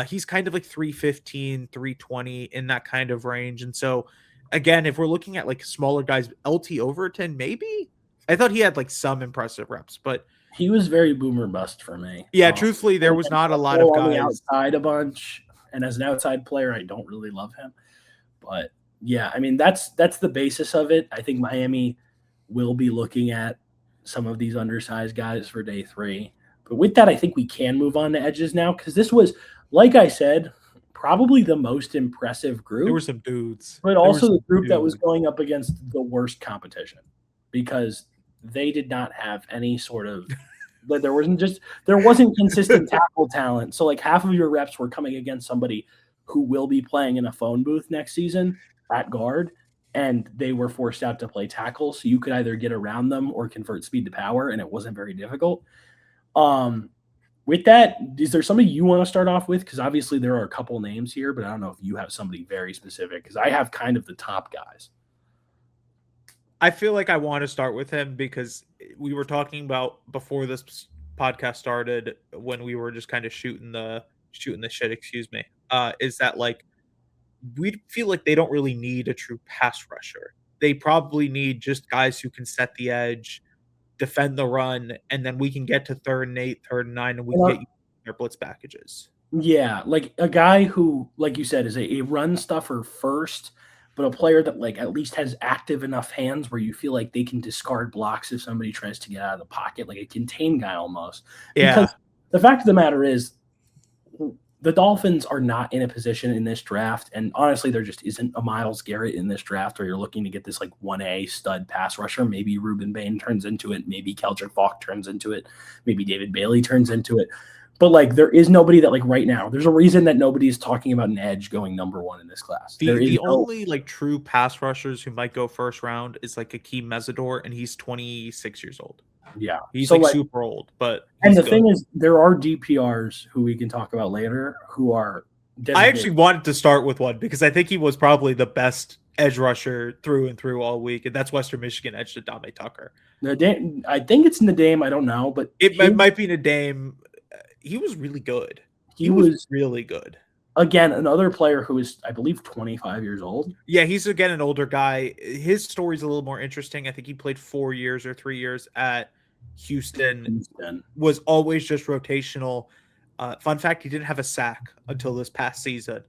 He's kind of like 315, 320 in that kind of range. And so, again, if we're looking at like smaller guys, LT Overton, maybe? I thought he had like some impressive reps, but he was very boomer bust for me. Yeah, truthfully, there was not a lot of guys. On the outside a bunch, and as an outside player, I don't really love him. But yeah, I mean, that's the basis of it. I think Miami will be looking at some of these undersized guys for day 3. But with that, I think we can move on to edges now, because this was, like I said, probably the most impressive group. There were some dudes. But also the group that was going up against the worst competition, because they did not have any sort of – there wasn't consistent tackle talent. So like half of your reps were coming against somebody who will be playing in a phone booth next season at guard, and they were forced out to play tackle. So you could either get around them or convert speed to power, and it wasn't very difficult. With that, is there somebody you want to start off with? Because obviously there are a couple names here, but I don't know if you have somebody very specific. Because I have kind of the top guys. I feel like I want to start with him because we were talking about before this podcast started when we were just kind of shooting the shit, excuse me. Is that like we feel like they don't really need a true pass rusher. They probably need just guys who can set the edge, defend the run, and then we can get to 3rd and 8, 3rd and 9, and we can get you their blitz packages. Yeah, like a guy who, like you said, is a run stuffer first, but a player that like at least has active enough hands where you feel like they can discard blocks if somebody tries to get out of the pocket, like a contain guy almost. Yeah. Because the fact of the matter is, the Dolphins are not in a position in this draft, and honestly, there just isn't a Myles Garrett in this draft where you're looking to get this like 1A stud pass rusher. Maybe Reuben Bain turns into it. Maybe Keldrick Falk turns into it. Maybe David Bailey turns into it. But like, there is nobody that like right now. There's a reason that nobody is talking about an edge going number 1 in this class. The only like true pass rushers who might go first round is like Akeem Mesidor, and he's 26 years old. Yeah, he's so like super old. But and the thing is, there are DPRs who we can talk about later who are. I actually wanted to start with one because I think he was probably the best edge rusher through and through all week, and that's Western Michigan edge Adame Tucker. I think it's Nadeem. I don't know, but it might be Nadeem. He was really good. He was really good. Again, another player who is, I believe, 25 years old. Yeah, he's again an older guy. His story's a little more interesting. I think he played 4 years or 3 years at Houston. Was always just rotational. Fun fact, he didn't have a sack until this past season.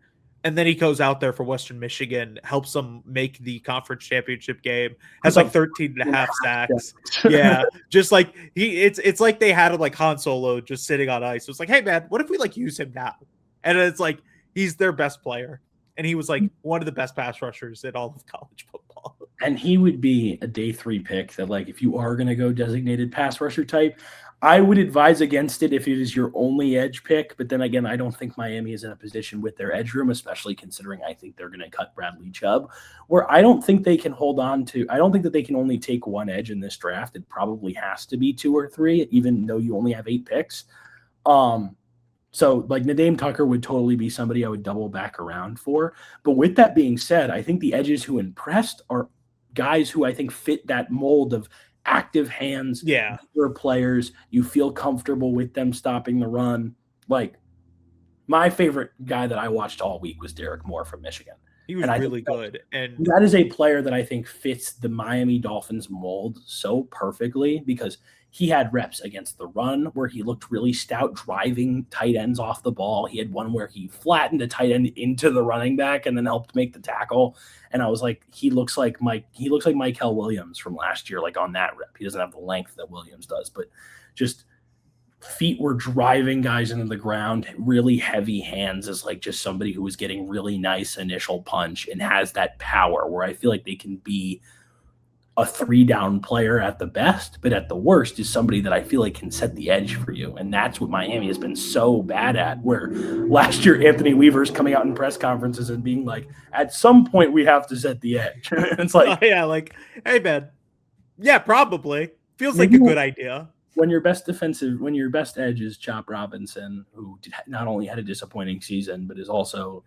And then he goes out there for Western Michigan, helps them make the conference championship game, has like 13 and a half sacks. Yeah, just like it's like they had him like Han Solo just sitting on ice. It's like, hey man, what if we like use him now? And it's like he's their best player, and he was like one of the best pass rushers in all of college football. And he would be a day 3 pick that, like, if you are going to go designated pass rusher type, I would advise against it if it is your only edge pick. But then again, I don't think Miami is in a position with their edge room, especially considering I think they're going to cut Bradley Chubb, where I don't think they can hold on to. I don't think that they can only take one edge in this draft. It probably has to be 2 or 3, even though you only have 8 picks. So like Nadeem Tucker would totally be somebody I would double back around for. But with that being said, I think the edges who impressed are guys who I think fit that mold of active hands, players. You feel comfortable with them stopping the run. Like, my favorite guy that I watched all week was Derek Moore from Michigan. He was really good. And that is a player that I think fits the Miami Dolphins mold so perfectly because he had reps against the run where he looked really stout, driving tight ends off the ball. He had one where he flattened a tight end into the running back and then helped make the tackle. And I was like, he looks like Michael Williams from last year, like on that rep. He doesn't have the length that Williams does, but just feet were driving guys into the ground, really heavy hands as like just somebody who was getting really nice initial punch and has that power where I feel like they can be a 3-down player at the best, but at the worst is somebody that I feel like can set the edge for you. And that's what Miami has been so bad at, where last year Anthony Weaver's coming out in press conferences and being like, at some point we have to set the edge. It's like, like, hey man, yeah, probably feels like a good idea. When your best edge is Chop Robinson, who not only had a disappointing season, but is also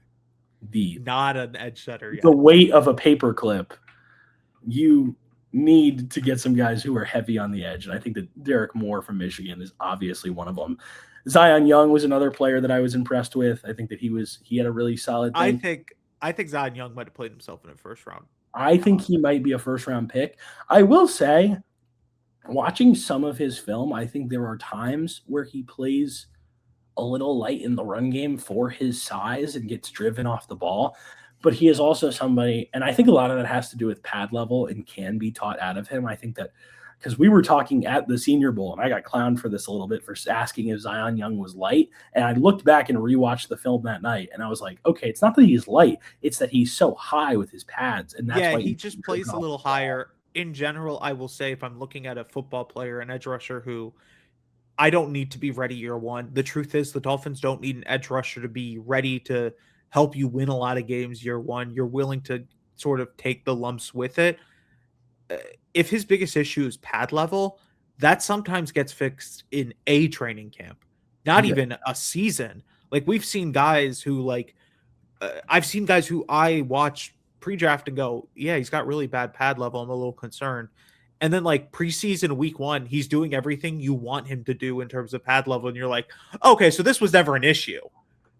not an edge setter. The weight of a paperclip, you need to get some guys who are heavy on the edge. And I think that Derek Moore from Michigan is obviously one of them. Zion Young was another player that I was impressed with. I think that he had a really solid thing. I think Zion Young might have played himself in the first round. I think he might be a first round pick. I will say, watching some of his film, I think there are times where he plays a little light in the run game for his size and gets driven off the ball. But he is also somebody, and I think a lot of that has to do with pad level and can be taught out of him. I think that because we were talking at the Senior Bowl, and I got clowned for this a little bit for asking if Zion Young was light. And I looked back and rewatched the film that night, and I was like, okay, it's not that he's light. It's that he's so high with his pads. And that's why he just plays a little higher. In general, I will say if I'm looking at a football player, an edge rusher who I don't need to be ready year one. The truth is the Dolphins don't need an edge rusher to be ready to help you win a lot of games year one. You're willing to sort of take the lumps with it. If his biggest issue is pad level, that sometimes gets fixed in a training camp. not Yeah. even a season. Like we've seen guys who like I've seen guys who I watch pre-draft and go, yeah, he's got really bad pad level. I'm a little concerned. And then like preseason week 1, he's doing everything you want him to do in terms of pad level. And you're like, okay, so this was never an issue.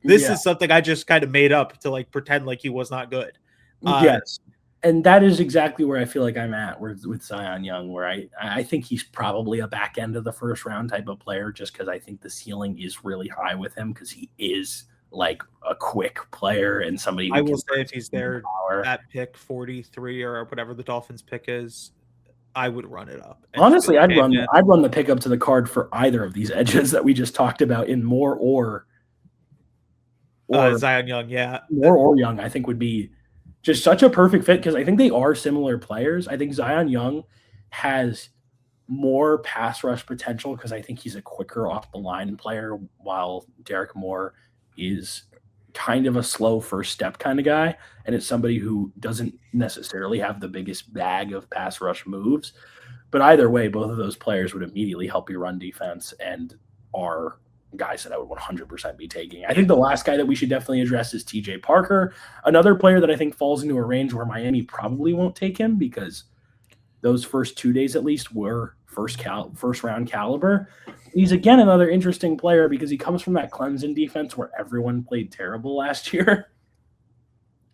This Yeah. is something I just kind of made up to like pretend like he was not good. Yes. And that is exactly where I feel like I'm at with Zion Young, where I think he's probably a back end of the first round type of player, just because I think the ceiling is really high with him, because he is like a quick player and somebody who I will say if he's there power. at pick 43 or whatever the Dolphins pick is, I would run it up. Honestly, like, I'd run the pickup to the card for either of these edges that we just talked about in Moore or Zion Young, yeah. Moore or Young, I think would be just such a perfect fit, because I think they are similar players. I think Zion Young has more pass rush potential because I think he's a quicker off the line player, while Derek Moore is kind of a slow first step kind of guy, and it's somebody who doesn't necessarily have the biggest bag of pass rush moves. But either way, both of those players would immediately help your run defense and are guys that I would 100% be taking. I think the last guy that we should definitely address is TJ Parker, another player that I think falls into a range where Miami probably won't take him, because those first 2 days at least were first round caliber. He's again another interesting player because he comes from that Clemson defense where everyone played terrible last year.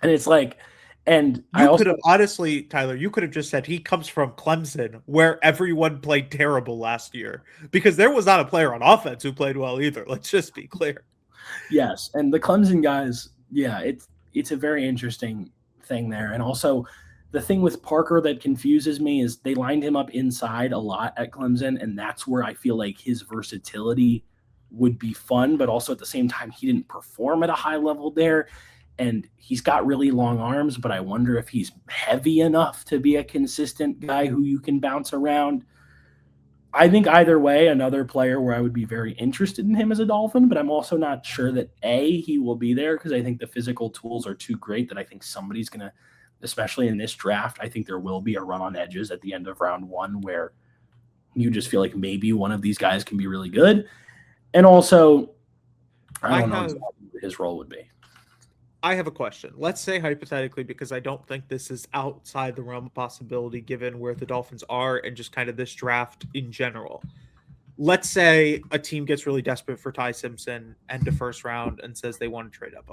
And it's like, and you could have honestly, Tyler, you could have just said he comes from Clemson where everyone played terrible last year, because there was not a player on offense who played well either. Let's just be clear. Yes. And the Clemson guys, yeah, it's a very interesting thing there. And also the thing with Parker that confuses me is they lined him up inside a lot at Clemson, and that's where I feel like his versatility would be fun, but also at the same time, he didn't perform at a high level there. And he's got really long arms, but I wonder if he's heavy enough to be a consistent guy who you can bounce around. I think either way, another player where I would be very interested in him as a Dolphin, but I'm also not sure that he will be there, because I think the physical tools are too great that I think somebody's going to, especially in this draft, I think there will be a run on edges at the end of round 1 where you just feel like maybe one of these guys can be really good. And also, I don't know exactly what his role would be. I have a question. Let's say hypothetically, because I don't think this is outside the realm of possibility given where the Dolphins are and just kind of this draft in general. Let's say a team gets really desperate for Ty Simpson end of first round and says they want to trade up.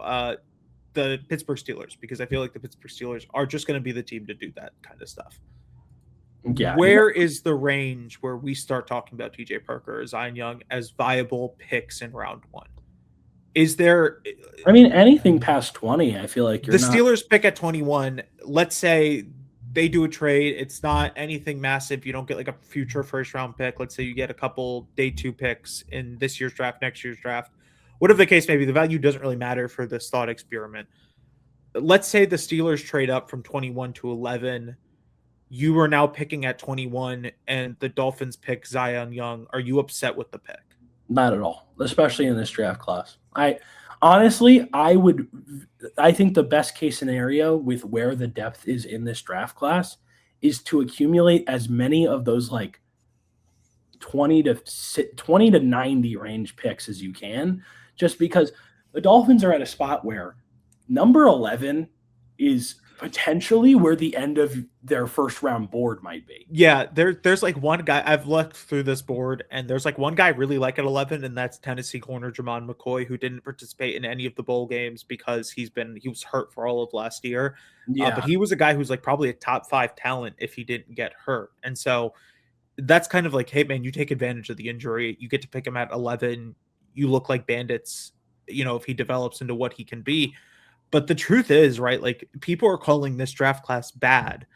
The Pittsburgh Steelers, because I feel like the Pittsburgh Steelers are just going to be the team to do that kind of stuff. Yeah. Where is the range where we start talking about TJ Parker or Zion Young as viable picks in round 1? Is there? I mean, anything past 20, I feel like Steelers pick at 21. Let's say they do a trade. It's not anything massive. You don't get like a future first round pick. Let's say you get a couple day 2 picks in this year's draft, next year's draft. Whatever the case may be, the value doesn't really matter for this thought experiment. Let's say the Steelers trade up from 21 to 11. You are now picking at 21, and the Dolphins pick Zion Young. Are you upset with the pick? Not at all, especially in this draft class. I think the best case scenario with where the depth is in this draft class is to accumulate as many of those like 20 to 90 range picks as you can, just because the Dolphins are at a spot where number 11 is potentially where the end of their first round board might be. Yeah, there's like one guy I've looked through this board, and there's like one guy I really like at 11, and that's Tennessee corner Jamon McCoy, who didn't participate in any of the bowl games because he was hurt for all of last year. Yeah, but he was a guy who's like probably a top 5 talent if he didn't get hurt, and so that's kind of like, hey man, you take advantage of the injury, you get to pick him at 11. You look like bandits, if he develops into what he can be. But the truth is, right, like people are calling this draft class bad.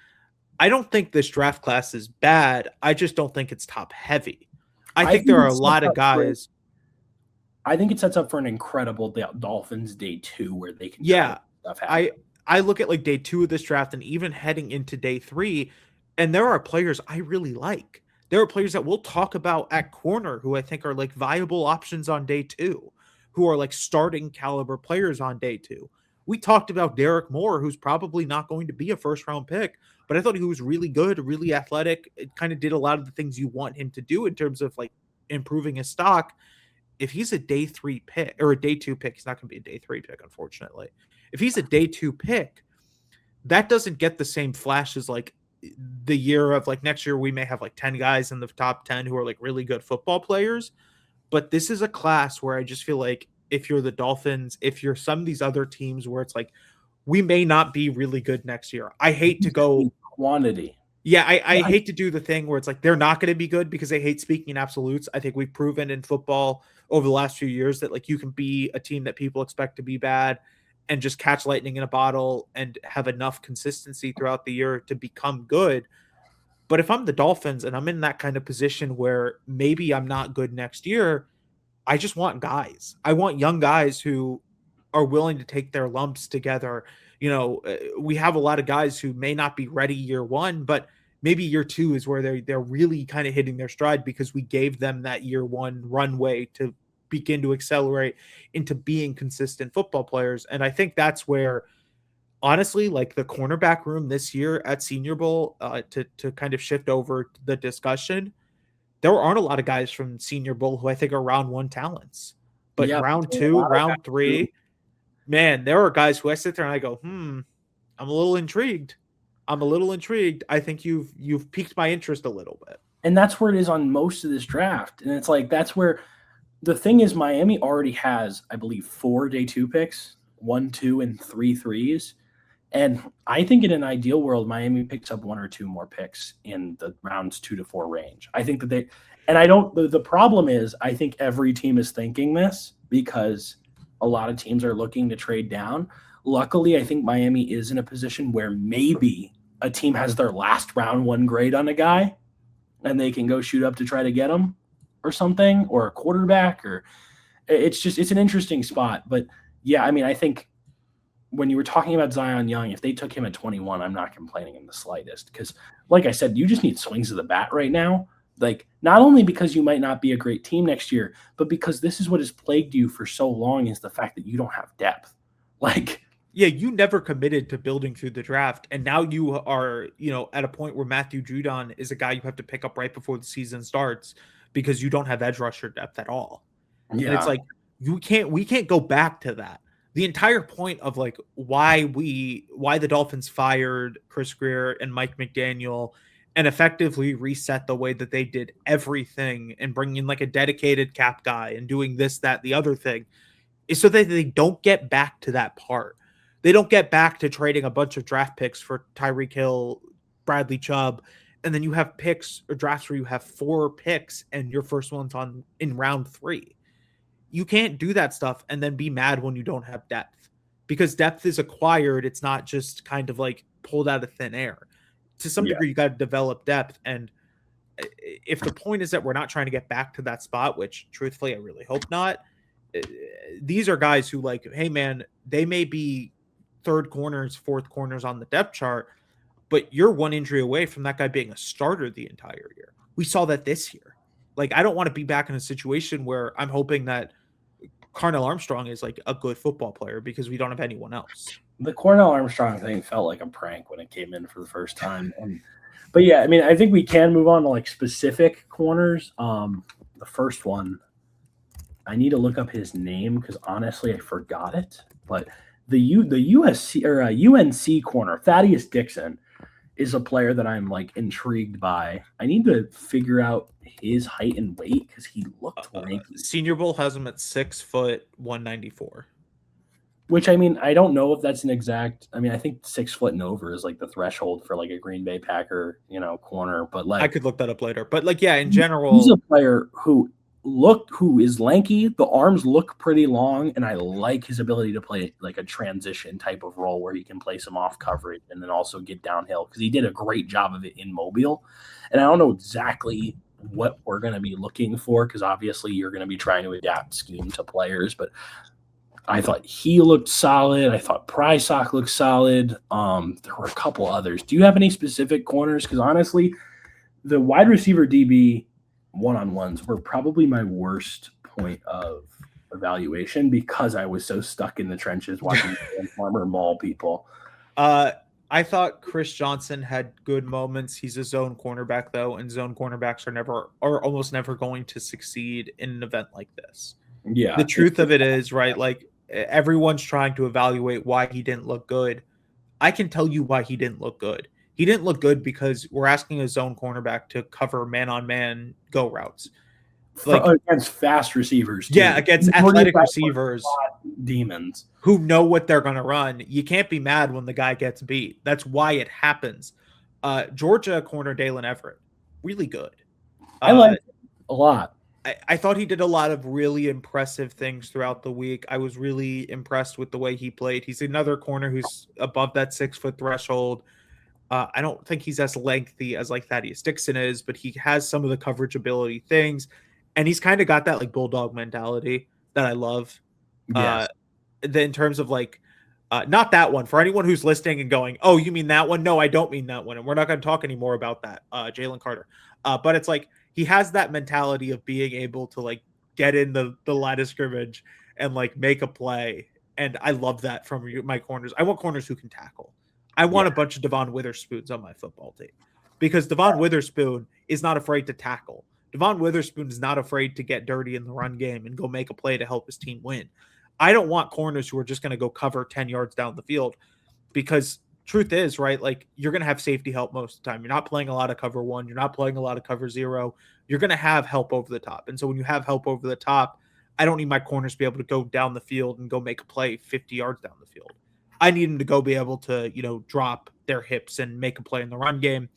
I don't think this draft class is bad. I just don't think it's top heavy. I think there are a lot of guys. I think it sets up for an incredible Dolphins day 2 where they can. Yeah, I look at like day 2 of this draft and even heading into day 3, and there are players I really like. There are players that we'll talk about at corner who I think are like viable options on day 2, who are like starting caliber players on day 2. We talked about Derek Moore, who's probably not going to be a first round pick, but I thought he was really good, really athletic. It kind of did a lot of the things you want him to do in terms of like improving his stock. if he's a day 3 pick or a day 2 pick, he's not going to be a day 3 pick, unfortunately. If he's a day 2 pick, that doesn't get the same flash as like the year of like next year. We may have like 10 guys in the top 10 who are like really good football players. But this is a class where I just feel like if you're the Dolphins, if you're some of these other teams where it's like, we may not be really good next year. I hate to go quantity. Yeah, I hate to do the thing where it's like they're not going to be good because I hate speaking in absolutes. I think we've proven in football over the last few years that like you can be a team that people expect to be bad and just catch lightning in a bottle and have enough consistency throughout the year to become good. But if I'm the Dolphins and I'm in that kind of position where maybe I'm not good next year, I just want guys. I want young guys who are willing to take their lumps together. We have a lot of guys who may not be ready year 1, but maybe year 2 is where they're really kind of hitting their stride because we gave them that year 1 runway to begin to accelerate into being consistent football players. And I think that's where, honestly, like the cornerback room this year at Senior Bowl, to kind of shift over the discussion, there aren't a lot of guys from Senior Bowl who I think are round 1 talents. But round 2, round 3, man, there are guys who I sit there and I go, I'm a little intrigued. I think you've piqued my interest a little bit. And that's where it is on most of this draft. And it's like, that's where the thing is, Miami already has, I believe, 4 day 2 picks, 1, 2, and 3 threes. And I think in an ideal world, Miami picks up 1 or 2 more picks in the rounds 2 to 4 range. I think that the problem is, I think every team is thinking this because a lot of teams are looking to trade down. Luckily, I think Miami is in a position where maybe a team has their last round 1 grade on a guy and they can go shoot up to try to get him or something, or a quarterback, or it's an interesting spot. But yeah, I mean, I think when you were talking about Zion Young, if they took him at 21, I'm not complaining in the slightest because, like I said, you just need swings of the bat right now. Like, not only because you might not be a great team next year, but because this is what has plagued you for so long is the fact that you don't have depth. Like, yeah, you never committed to building through the draft. And now you are, at a point where Matthew Judon is a guy you have to pick up right before the season starts because you don't have edge rusher depth at all. Yeah. And it's like, we can't go back to that. The entire point of like why the Dolphins fired Chris Greer and Mike McDaniel and effectively reset the way that they did everything and bringing in like a dedicated cap guy and doing this, that, the other thing is so that they don't get back to that part. They don't get back to trading a bunch of draft picks for Tyreek Hill, Bradley Chubb, and then you have picks or drafts where you have 4 picks and your first one's in round 3. You can't do that stuff and then be mad when you don't have depth because depth is acquired. It's not just kind of like pulled out of thin air. To some degree, you got to develop depth. And if the point is that we're not trying to get back to that spot, which truthfully, I really hope not, these are guys who like, hey man, they may be 3rd corners, 4th corners on the depth chart, but you're 1 injury away from that guy being a starter the entire year. We saw that this year. Like, I don't want to be back in a situation where I'm hoping that Carnell Armstrong is like a good football player because we don't have anyone else. The Cornell Armstrong thing felt like a prank when it came in for the first time. But yeah, I mean, I think we can move on to like specific corners. The first one, I need to look up his name because honestly, I forgot it. But the USC or UNC corner, Thaddeus Dixon, is a player that I'm like intrigued by. I need to figure out his height and weight because he looked lanky. Senior Bowl has him at 6 foot 194. Which, I mean, I don't know if that's an exact. I mean, I think 6 foot and over is like the threshold for like a Green Bay Packer, corner. But like, I could look that up later. But like, yeah, in general, he's a player who is lanky. The arms look pretty long, and I like his ability to play like a transition type of role where he can play some off coverage and then also get downhill because he did a great job of it in Mobile. And I don't know exactly what we're going to be looking for because obviously you're going to be trying to adapt scheme to players, but I thought he looked solid. I thought Prysock looked solid. There were a couple others. Do you have any specific corners? Because honestly, the wide receiver DB one-on-ones were probably my worst point of evaluation because I was so stuck in the trenches watching Farmer maul people. I thought Chris Johnson had good moments. He's a zone cornerback though, and zone cornerbacks are almost never going to succeed in an event like this. Yeah. The truth of it is, right, like everyone's trying to evaluate why he didn't look good. I can tell you why he didn't look good. He didn't look good because we're asking a zone cornerback to cover man-on-man go routes. Like against fast receivers, too. Yeah, against athletic receivers demons who know what they're going to run. You can't be mad when the guy gets beat. That's why it happens. Georgia corner Dalen Everett, really good. I like it a lot. I thought he did a lot of really impressive things throughout the week. I was really impressed with the way he played. He's another corner who's above that 6-foot threshold. I don't think he's as lengthy as like Thaddeus Dixon is, but he has some of the coverage ability things. And he's kind of got that like bulldog mentality that I love. Yes. In terms of like, not that one. For anyone who's listening and going, oh, you mean that one? No, I don't mean that one. And we're not going to talk anymore about that. Jalen Carter. But it's like, he has that mentality of being able to like get in the line of scrimmage and like make a play. And I love that from my corners. I want corners who can tackle. I want a bunch of Devon Witherspoons on my football team because Devon Witherspoon is not afraid to tackle. Devon Witherspoon is not afraid to get dirty in the run game and go make a play to help his team win. I don't want corners who are just going to go cover 10 yards down the field because truth is, right, like you're going to have safety help most of the time. You're not playing a lot of cover 1. You're not playing a lot of cover 0. You're going to have help over the top. And so when you have help over the top, I don't need my corners to be able to go down the field and go make a play 50 yards down the field. I need them to go be able to, drop their hips and make a play in the run game.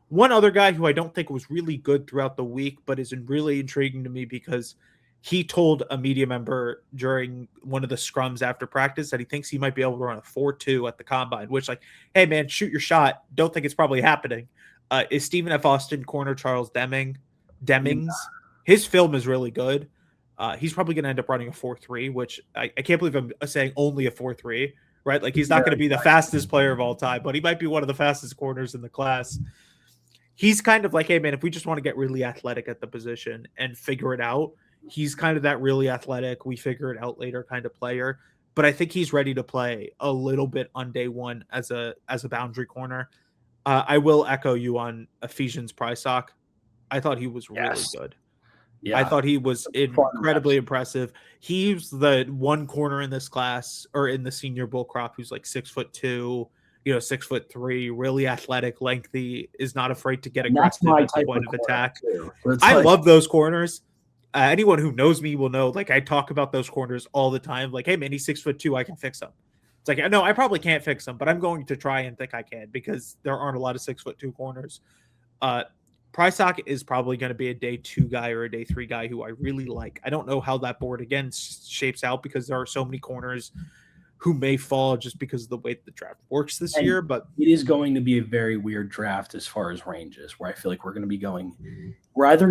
One other guy who I don't think was really good throughout the week, but is really intriguing to me because he told a media member during one of the scrums after practice that he thinks he might be able to run a 4.2 at the combine, which like, hey man, shoot your shot. Don't think it's probably happening. Is Stephen F. Austin corner Charles Demings? His film is really good. He's probably going to end up running a 4.3, which I can't believe I'm saying only a 4.3, right? Like he's not going to be the fastest player of all time, but he might be one of the fastest corners in the class. He's kind of like, hey man, if we just want to get really athletic at the position and figure it out, he's kind of that really athletic, we figure it out later kind of player. But I think he's ready to play a little bit on day one as a boundary corner. I will echo you on Ephesians Prysock. I thought he was really good. Yeah. I thought he was incredibly impressive. He's the one corner in this class or in the senior bull crop who's like 6'2", 6'3", really athletic, lengthy, is not afraid to get aggressive at the point of attack. I love those corners. Anyone who knows me will know, like I talk about those corners all the time. Like, hey man, he's 6'2", I can fix him. It's like, no, I probably can't fix him, but I'm going to try and think I can because there aren't a lot of 6'2" corners. Prysock is probably going to be a day 2 guy or a day 3 guy who I really like. I don't know how that board again shapes out because there are so many corners who may fall just because of the way the draft works this year. But it is going to be a very weird draft as far as ranges, where I feel like we're either going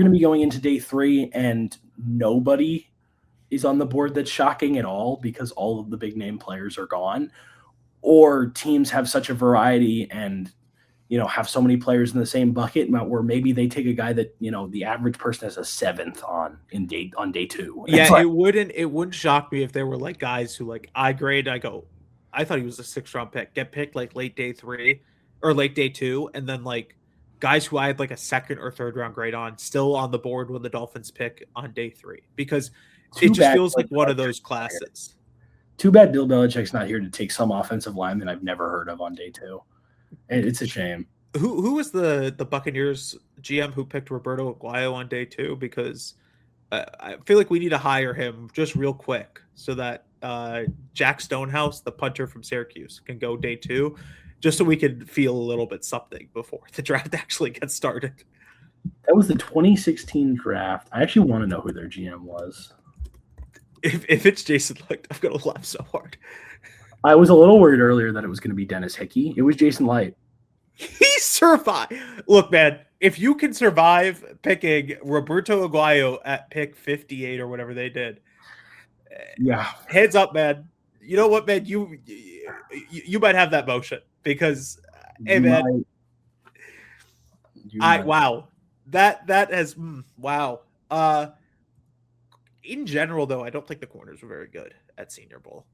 to be going into day 3 and nobody is on the board that's shocking at all because all of the big name players are gone, or teams have such a variety and have so many players in the same bucket where maybe they take a guy that, the average person has a 7th on day 2. Yeah, it wouldn't shock me if there were like guys who like I thought he was a 6th-round pick, get picked like late day 3 or late day 2. And then like guys who I had like a 2nd or 3rd round grade on still on the board when the Dolphins pick on day 3, because it just feels like one of those classes. Too bad Bill Belichick's not here to take some offensive lineman I've never heard of on day 2. It's a shame. Who was the Buccaneers GM who picked Roberto Aguayo on day 2? Because I feel like we need to hire him just real quick so that Jack Stonehouse, the punter from Syracuse, can go day 2, just so we can feel a little bit something before the draft actually gets started. That was the 2016 draft. I actually want to know who their GM was. If it's Jason Licht, I'm going to laugh so hard. I was a little worried earlier that it was going to be Dennis Hickey. It was Jason Light. He survived. Look, man, if you can survive picking Roberto Aguayo at pick 58 or whatever they did, heads up, man. You know what, man? You might have that motion because, hey, man, wow. That has wow. In general, though, I don't think the corners were very good at Senior Bowl.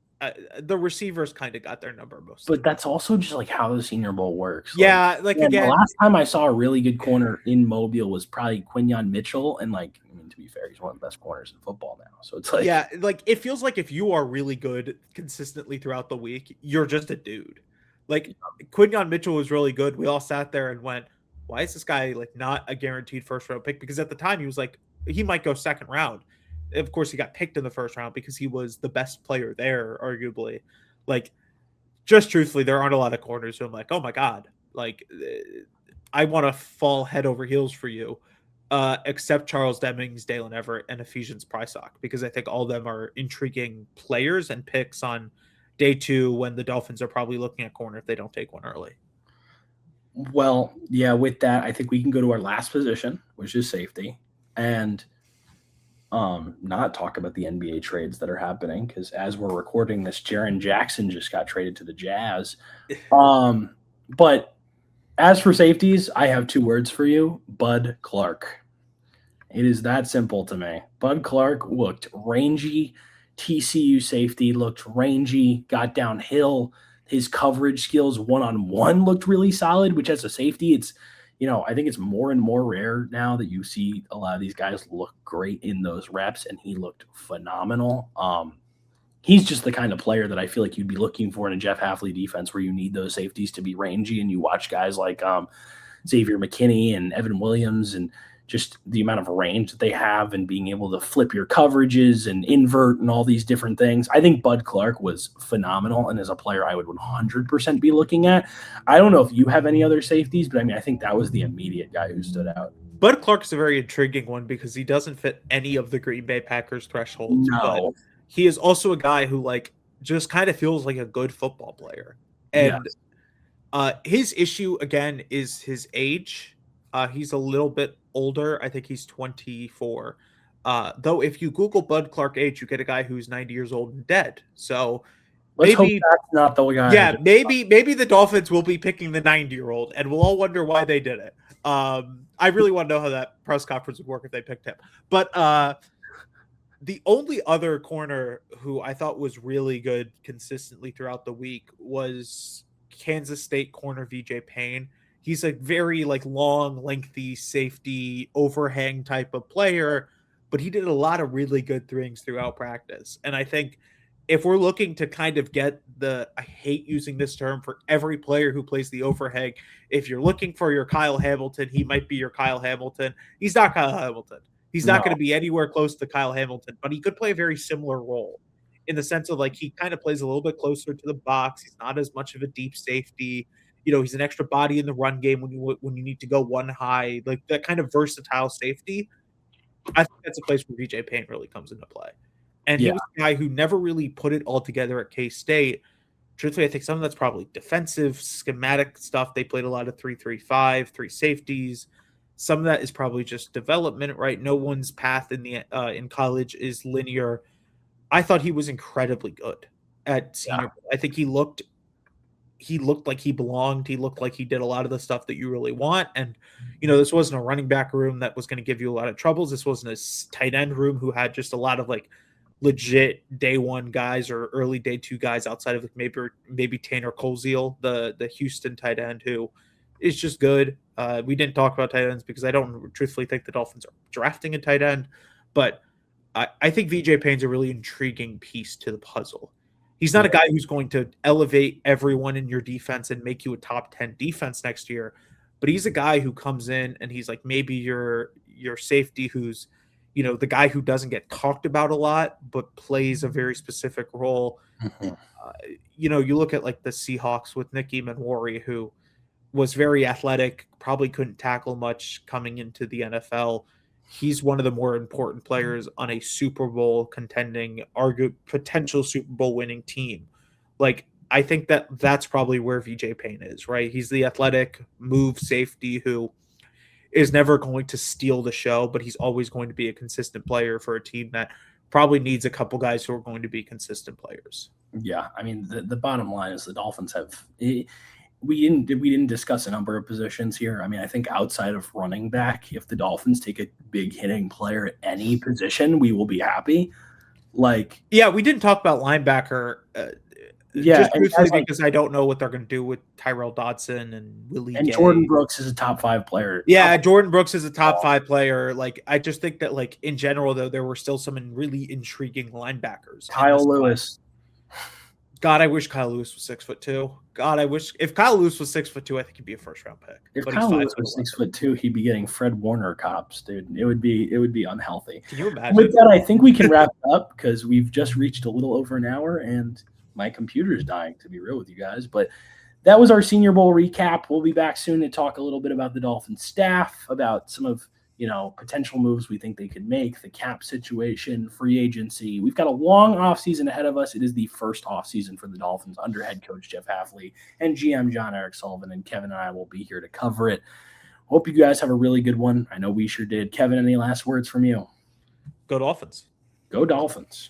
The receivers kind of got their number most. But that's also just like how the Senior Bowl works. Yeah, like again, the last time I saw a really good corner in Mobile was probably Quinyon Mitchell, and like mean, to be fair, he's one of the best corners in football now. So it's like, yeah, like it feels like if you are really good consistently throughout the week, you're just a dude. Like Quinyon Mitchell was really good. We all sat there and went, why is this guy like not a guaranteed first round pick? Because at the time he was like, he might go second round. Of course, he got picked in the first round because he was the best player there, arguably. Like, just truthfully, there aren't a lot of corners who I'm like, oh my God, like I want to fall head over heels for you. Except Charles Demings, Dalen Everett, and Ephesians Prysock, because I think all of them are intriguing players and picks on day 2 when the Dolphins are probably looking at corner if they don't take one early. well, yeah, with that, I think we can go to our last position, which is safety, and not talk about the NBA trades that are happening, because as we're recording this, Jaren Jackson just got traded to the Jazz. But as for safeties, I have 2 words for you: Bud Clark. It is that simple to me. Bud Clark looked rangy. TCU safety looked rangy, got downhill. His coverage skills one-on-one looked really solid, which as a safety, it's, I think it's more and more rare now that you see a lot of these guys look great in those reps, and he looked phenomenal. He's just the kind of player that I feel like you'd be looking for in a Jeff Hafley defense, where you need those safeties to be rangy, and you watch guys like Xavier McKinney and Evan Williams, and just the amount of range that they have and being able to flip your coverages and invert and all these different things. I think Bud Clark was phenomenal, and as a player I would 100% be looking at. I don't know if you have any other safeties, but I mean, I think that was the immediate guy who stood out. Bud Clark is a very intriguing one because he doesn't fit any of the Green Bay Packers thresholds. No. But he is also a guy who like just kind of feels like a good football player. And his issue again is his age. He's a little bit older. I think he's 24. Though if you Google Bud Clark age, you get a guy who's 90 years old and dead. So let's hope that's not the guy. Yeah, maybe the Dolphins will be picking the 90-year-old, and we'll all wonder why they did it. I really want to know how that press conference would work if they picked him. But the only other corner who I thought was really good consistently throughout the week was Kansas State corner VJ Payne. He's a very long, lengthy safety overhang type of player, but he did a lot of really good things throughout practice. And I think if we're looking to kind of get I hate using this term for every player who plays the overhang, if you're looking for your Kyle Hamilton, he might be your Kyle Hamilton. He's not Kyle Hamilton. He's not going to be anywhere close to Kyle Hamilton, but he could play a very similar role in the sense of he kind of plays a little bit closer to the box. He's not as much of a deep safety. He's an extra body in the run game when you need to go one high, like that kind of versatile safety. I think that's a place where VJ Payne really comes into play. And he was a guy who never really put it all together at K-State. Truthfully, I think some of that's probably defensive, schematic stuff. They played a lot of 3-3-5, 3 safeties. Some of that is probably just development, right? No one's path in college is linear. I thought he was incredibly good at senior. I think he looked like he belonged. He looked like he did a lot of the stuff that you really want. And, this wasn't a running back room that was going to give you a lot of troubles. This wasn't a tight end room who had just a lot of legit day 1 guys or early day 2 guys outside of maybe Tanner Colziel, the Houston tight end, who is just good. We didn't talk about tight ends because I don't truthfully think the Dolphins are drafting a tight end, but I think VJ Payne's a really intriguing piece to the puzzle. He's not a guy who's going to elevate everyone in your defense and make you a top 10 defense next year, but he's a guy who comes in and he's maybe your safety who's, the guy who doesn't get talked about a lot, but plays a very specific role. Mm-hmm. You look at the Seahawks with Nicky Manwari, who was very athletic, probably couldn't tackle much coming into the NFL. He's one of the more important players on a Super Bowl contending, potential Super Bowl winning team. I think that's probably where VJ Payne is, right? He's the athletic move safety who is never going to steal the show, but he's always going to be a consistent player for a team that probably needs a couple guys who are going to be consistent players. Yeah, I mean, the bottom line is the Dolphins have we didn't discuss a number of positions here. I mean, I think outside of running back, if the Dolphins take a big hitting player at any position, we will be happy. We didn't talk about linebacker. Yeah, just and truthfully guys like because I don't know what they're going to do with Tyrell Dodson and Willie and Gay. Jordan Brooks is a top 5 player. Yeah, Jordan Brooks is a top 5 player. Like, I just think that, like, in general, though, there were still some really intriguing linebackers. Kyle Lewis. God, I wish Kyle Lewis was 6'2". God, I wish if Kyle Lewis was 6'2", I think he'd be a first-round pick. If but Kyle he's Lewis was 6'2", he'd be getting Fred Warner cops, dude. It would be unhealthy. Can you imagine? With that, I think we can wrap it up because we've just reached a little over an hour and my computer's dying, to be real with you guys. But that was our Senior Bowl recap. We'll be back soon to talk a little bit about the Dolphins staff, about some of potential moves we think they could make, the cap situation, free agency. We've got a long offseason ahead of us. It is the first offseason for the Dolphins under head coach Jeff Hafley and GM John Eric Sullivan, and Kevin and I will be here to cover it. Hope you guys have a really good one. I know we sure did. Kevin, any last words from you? Go Dolphins. Go Dolphins.